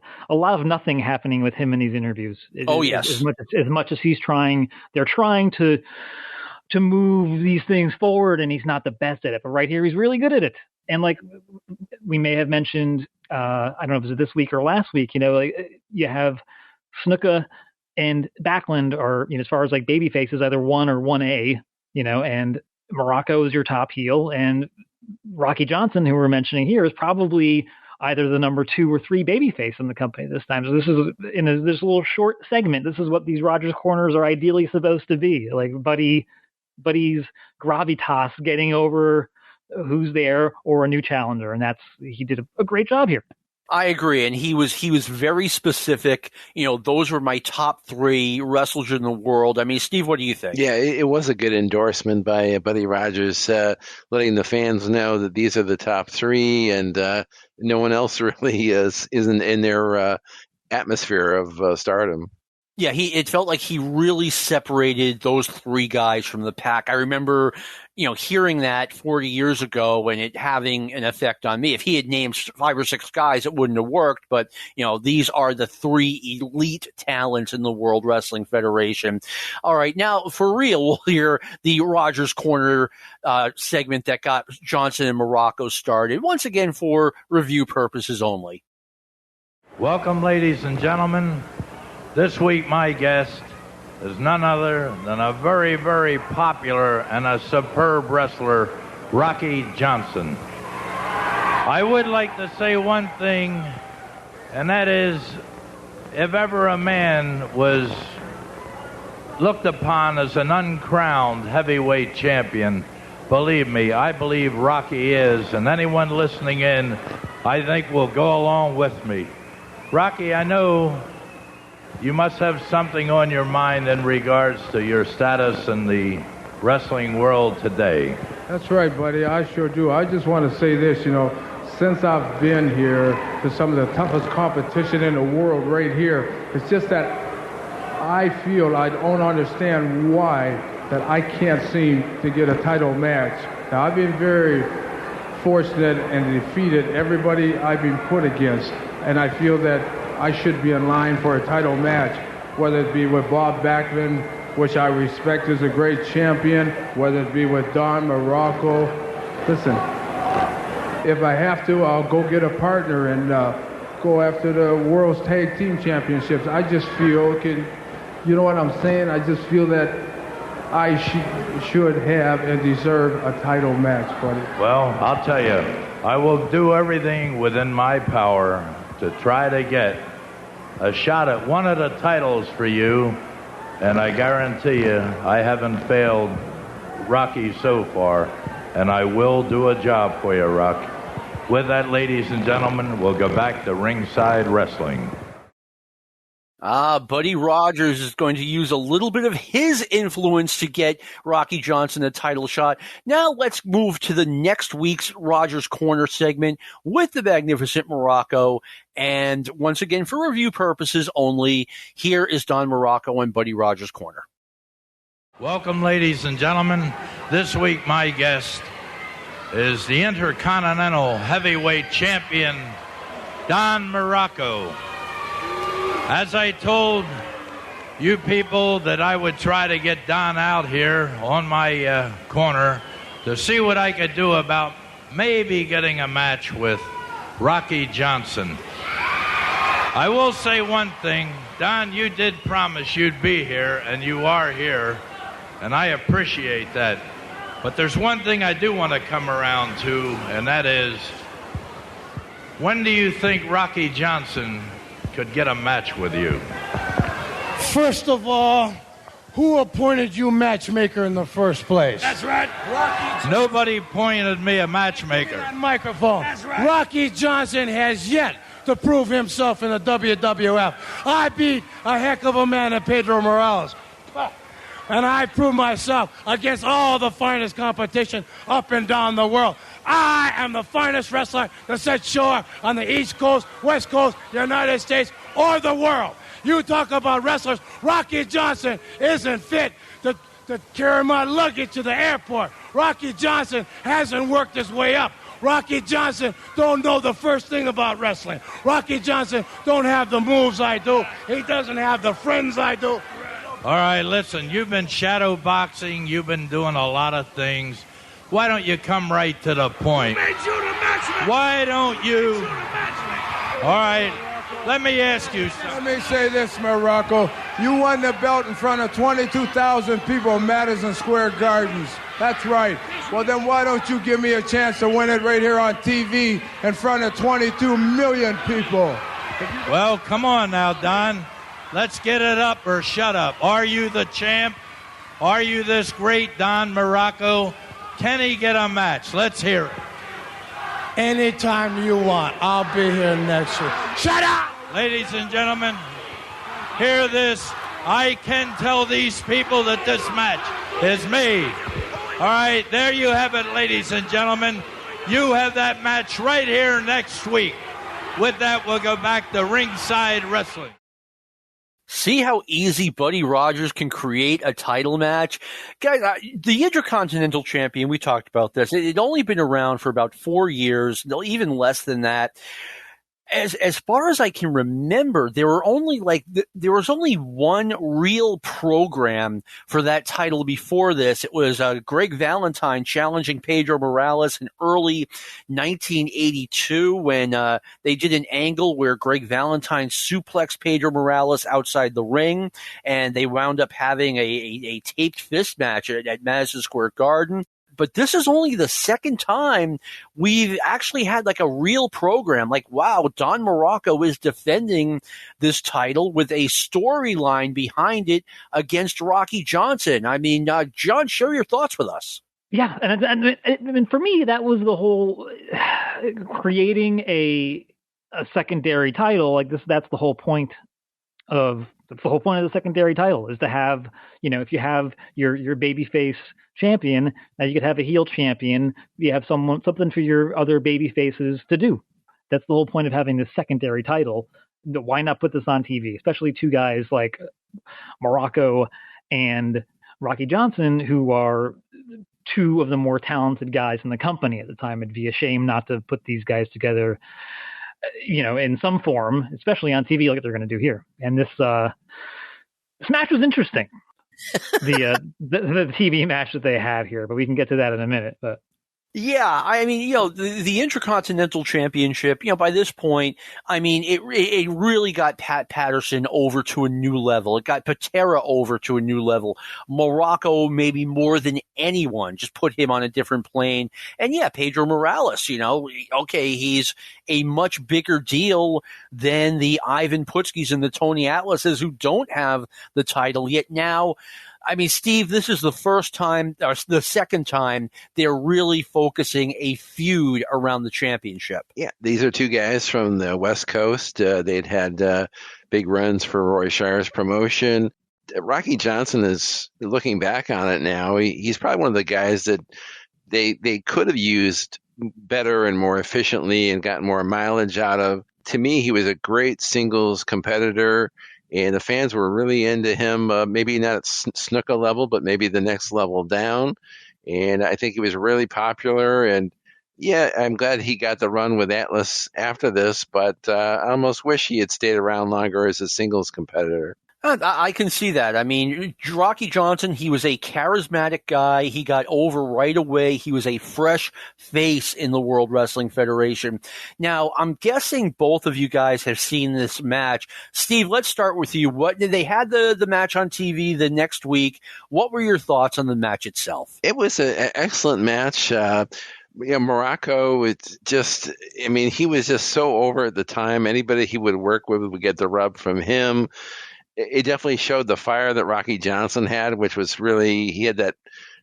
nothing happening with him in these interviews. Yes. As much as they're trying to move these things forward, and he's not the best at it. But right here, he's really good at it. And like we may have mentioned, I don't know if it was this week or last week, like you have Snuka and Backlund are, as far as like baby faces, either 1 or 1A, and Morocco is your top heel, and Rocky Johnson, who we're mentioning here, is probably either the number 2 or 3 babyface in the company this time. So this is in this little short segment. This is what these Rogers corners are ideally supposed to be. Like Buddy's gravitas getting over who's there or a new challenger, and he did a great job here. I agree, and he was very specific. Those were my top 3 wrestlers in the world. I mean, Steve, what do you think? Yeah, it was a good endorsement by Buddy Rogers, letting the fans know that these are the top 3, and no one else really isn't in their atmosphere of stardom. Yeah, it felt like he really separated those 3 guys from the pack. I remember, hearing that 40 years ago and it having an effect on me. If he had named 5 or 6 guys, it wouldn't have worked. But, these are the 3 elite talents in the World Wrestling Federation. All right, now for real, we'll hear the Rogers Corner segment that got Johnson and Morocco started, once again for review purposes only. Welcome, ladies and gentlemen. This week, my guest is none other than a very, very popular and a superb wrestler, Rocky Johnson. I would like to say one thing, and that is, if ever a man was looked upon as an uncrowned heavyweight champion, believe me, I believe Rocky is, and anyone listening in, I think will go along with me. Rocky, I know you must have something on your mind in regards to your status in the wrestling world today. That's right, buddy. I sure do. I just want to say this, since I've been here to some of the toughest competition in the world right here, it's just that I feel I don't understand why that I can't seem to get a title match. Now, I've been very fortunate and defeated everybody I've been put against, and I feel that I should be in line for a title match, whether it be with Bob Backlund, which I respect as a great champion, whether it be with Don Morocco. Listen, if I have to, I'll go get a partner and go after the World's Tag Team Championships. I just feel, you know what I'm saying? I just feel that I should have and deserve a title match, buddy. Well, I'll tell you, I will do everything within my power to try to get a shot at one of the titles for you, and I guarantee you I haven't failed Rocky so far, and I will do a job for you, Rock. With that, ladies and gentlemen, we'll go back to ringside wrestling. Buddy Rogers is going to use a little bit of his influence to get Rocky Johnson a title shot. Now let's move to the next week's Rogers Corner segment with the Magnificent Morocco. And once again, for review purposes only, here is Don Morocco and Buddy Rogers Corner. Welcome, ladies and gentlemen. This week, my guest is the Intercontinental Heavyweight Champion, Don Morocco. As I told you people that I would try to get Don out here on my corner to see what I could do about maybe getting a match with Rocky Johnson. I will say one thing. Don, you did promise you'd be here, and you are here, and I appreciate that. But there's one thing I do want to come around to, and that is, when do you think Rocky Johnson could get a match with you? First of all, who appointed you matchmaker in the first place? That's right. Rocky. Nobody appointed me a matchmaker. That microphone. That's right. Rocky Johnson has yet to prove himself in the WWF. I beat a heck of a man in Pedro Morales. And I proved myself against all the finest competition up and down the world. I am the finest wrestler to set shore on the East Coast, West Coast, United States, or the world. You talk about wrestlers, Rocky Johnson isn't fit to carry my luggage to the airport. Rocky Johnson hasn't worked his way up. Rocky Johnson don't know the first thing about wrestling. Rocky Johnson don't have the moves I do. He doesn't have the friends I do. All right, listen, you've been shadow boxing. You've been doing a lot of things. Why don't you come right to the point? Why don't you? All right, let me ask you something. Let me say this, Morocco. You won the belt in front of 22,000 people in Madison Square Gardens. That's right. Well, then why don't you give me a chance to win it right here on TV in front of 22 million people? Well, come on now, Don. Let's get it up or shut up. Are you the champ? Are you this great Don Morocco? Can he get a match? Let's hear it. Anytime you want. I'll be here next week. Shut up! Ladies and gentlemen, hear this. I can tell these people that this match is made. All right, there you have it, ladies and gentlemen. You have that match right here next week. With that, we'll go back to Ringside Wrestling. See how easy Buddy Rogers can create a title match? Guys, the Intercontinental Champion, we talked about this. It had only been around for about 4 years, even less than that. As far as I can remember, there was only one real program for that title before this. It was Greg Valentine challenging Pedro Morales in early 1982 when they did an angle where Greg Valentine suplexed Pedro Morales outside the ring, and they wound up having a taped fist match at Madison Square Garden. But this is only the second time we've actually had like a real program. Like, wow, Don Morocco is defending this title with a storyline behind it against Rocky Johnson. I mean, John, share your thoughts with us. Yeah, and for me, that was the whole creating a secondary title like this. That's the whole point of the secondary title, is to have, if you have your babyface champion, now you could have a heel champion. You have something for your other baby faces to do. That's the whole point of having this secondary title. Why not put this on TV? Especially two guys like Morocco and Rocky Johnson, who are two of the more talented guys in the company at the time. It'd be a shame not to put these guys together, in some form, especially on TV, like they're going to do here. And this match was interesting. the TV match that they had here, but we can get to that in a minute. But yeah, I mean, the Intercontinental Championship, by this point, I mean, it really got Pat Patterson over to a new level. It got Patera over to a new level. Morocco, maybe more than anyone, just put him on a different plane. And yeah, Pedro Morales, okay, he's a much bigger deal than the Ivan Putskis and the Tony Atlases who don't have the title yet. Now, I mean, Steve, this is the first time, or the second time, they're really focusing a feud around the championship. Yeah, these are two guys from the West Coast. They'd had big runs for Roy Shire's promotion. Rocky Johnson is, looking back on it now, he's probably one of the guys that they could have used better and more efficiently and gotten more mileage out of. To me, he was a great singles competitor. And the fans were really into him, maybe not at Snuka level, but maybe the next level down. And I think he was really popular. And yeah, I'm glad he got the run with Atlas after this, but I almost wish he had stayed around longer as a singles competitor. I can see that. I mean, Rocky Johnson, he was a charismatic guy. He got over right away. He was a fresh face in the World Wrestling Federation. Now, I'm guessing both of you guys have seen this match. Steve, let's start with you. They had the match on TV the next week. What were your thoughts on the match itself? It was an excellent match. Morocco, it's just, I mean, he was just so over at the time. Anybody he would work with would get the rub from him. It definitely showed the fire that Rocky Johnson had, which was really, he had that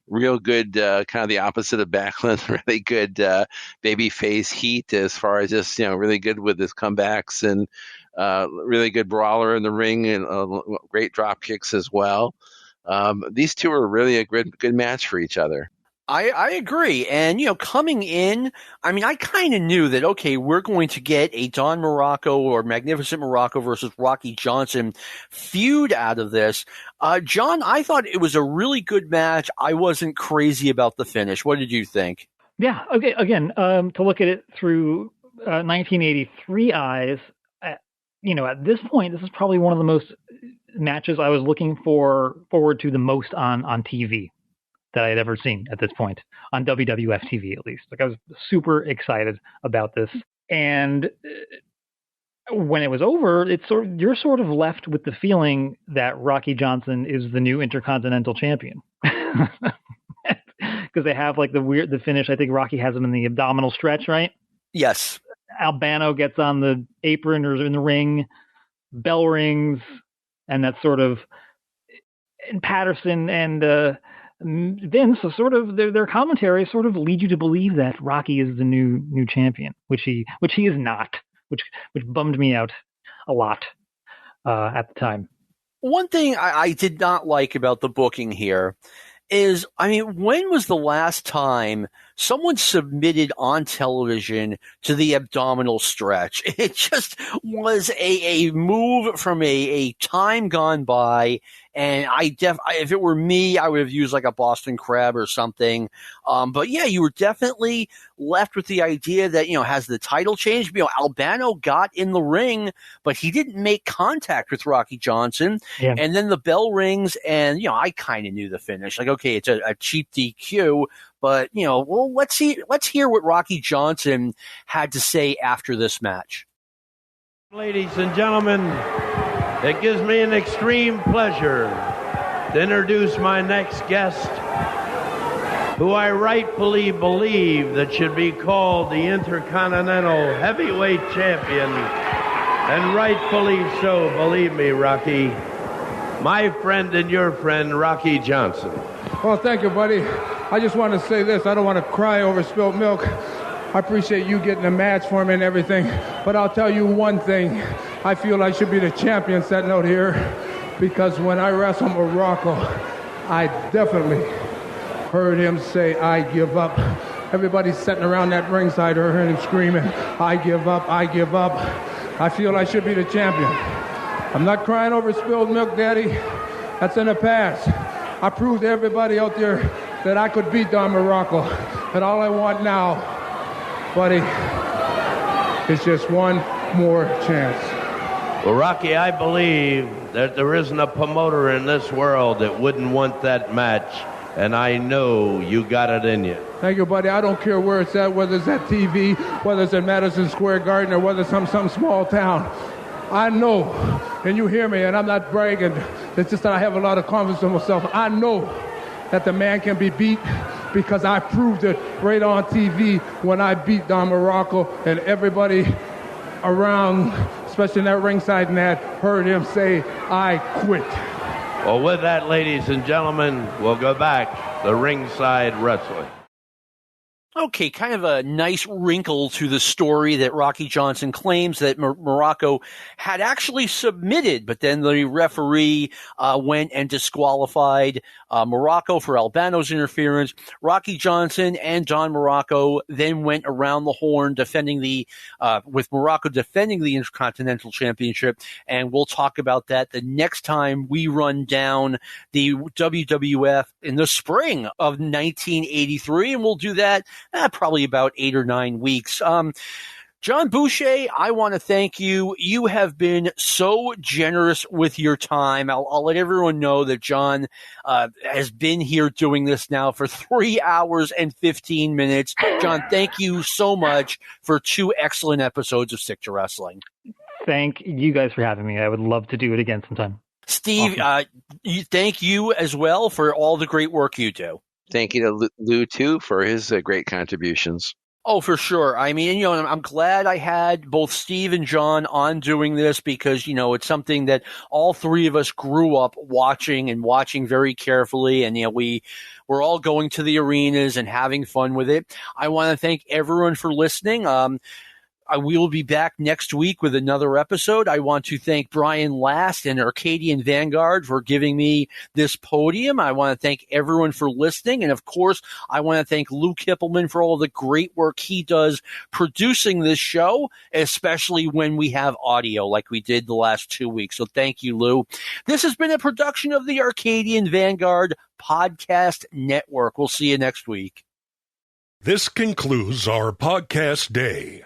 real good, kind of the opposite of Backlund, really good baby face heat as far as just, really good with his comebacks and really good brawler in the ring and great drop kicks as well. These two are really a good match for each other. I agree. And, coming in, I mean, I kind of knew that, okay, we're going to get a Don Morocco or Magnificent Morocco versus Rocky Johnson feud out of this. John, I thought it was a really good match. I wasn't crazy about the finish. What did you think? Yeah. Okay. Again, to look at it through 1983 eyes, at this point, this is probably one of the most matches I was looking forward to the most on TV that I had ever seen at this point on WWF TV, at least. Like, I was super excited about this. And when it was over, you're sort of left with the feeling that Rocky Johnson is the new Intercontinental Champion. Because they have like the finish. I think Rocky has him in the abdominal stretch, right? Yes. Albano gets on the apron or in the ring, bell rings, and that's sort of, and Patterson and Vince, sort of their commentary sort of lead you to believe that Rocky is the new champion, which he is not, which bummed me out a lot at the time. One thing I did not like about the booking here is, I mean, when was the last time someone submitted on television to the abdominal stretch? It just was a move from a time gone by. And if it were me, I would have used like a Boston Crab or something. But yeah, you were definitely left with the idea that, has the title changed? Albano got in the ring, but he didn't make contact with Rocky Johnson. Yeah. And then the bell rings, and, I kind of knew the finish. Like, okay, it's a cheap DQ, but, let's hear what Rocky Johnson had to say after this match. Ladies and gentlemen, it gives me an extreme pleasure to introduce my next guest, who I rightfully believe that should be called the Intercontinental Heavyweight Champion, and rightfully so, believe me, Rocky, my friend and your friend, Rocky Johnson. Well, thank you, buddy. I just want to say this. I don't want to cry over spilled milk. I appreciate you getting a match for me and everything, but I'll tell you one thing. I feel I should be the champion sitting out here, because when I wrestled Morocco, I definitely heard him say, "I give up." Everybody sitting around that ringside heard him screaming, "I give up, I give up." I feel I should be the champion. I'm not crying over spilled milk, Daddy. That's in the past. I proved to everybody out there that I could beat Don Morocco. And all I want now, buddy, is just one more chance. Well, Rocky, I believe that there isn't a promoter in this world that wouldn't want that match, and I know you got it in you. Thank you, buddy. I don't care where it's at, whether it's at TV, whether it's at Madison Square Garden, or whether it's some small town. I know, and you hear me, and I'm not bragging. It's just that I have a lot of confidence in myself. I know that the man can be beat, because I proved it right on TV when I beat Don Morocco, and everybody around, especially in that ringside mat, heard him say, "I quit." Well, with that, ladies and gentlemen, we'll go back to ringside wrestling. Okay, kind of a nice wrinkle to the story that Rocky Johnson claims that Morocco had actually submitted, but then the referee went and disqualified Morocco for Albano's interference. Rocky Johnson and Don Morocco then went around the horn defending with Morocco defending the Intercontinental Championship, and we'll talk about that the next time we run down the WWF in the spring of 1983, and we'll do that probably about 8 or 9 weeks. Jon Boucher, I want to thank you. You have been so generous with your time. I'll let everyone know that Jon has been here doing this now for 3 hours and 15 minutes. Jon, thank you so much for 2 excellent episodes of Stick to Wrestling. Thank you guys for having me. I would love to do it again sometime. Steve, awesome. Thank you as well for all the great work you do. Thank you to Lou, too, for his great contributions. Oh, for sure. I mean, I'm glad I had both Steve and Jon on doing this, because, it's something that all three of us grew up watching very carefully. And, we're all going to the arenas and having fun with it. I want to thank everyone for listening. We will be back next week with another episode. I want to thank Brian Last and Arcadian Vanguard for giving me this podium. I want to thank everyone for listening. And of course, I want to thank Lou Kippelman for all the great work he does producing this show, especially when we have audio like we did the last 2 weeks. So thank you, Lou. This has been a production of the Arcadian Vanguard Podcast Network. We'll see you next week. This concludes our podcast day.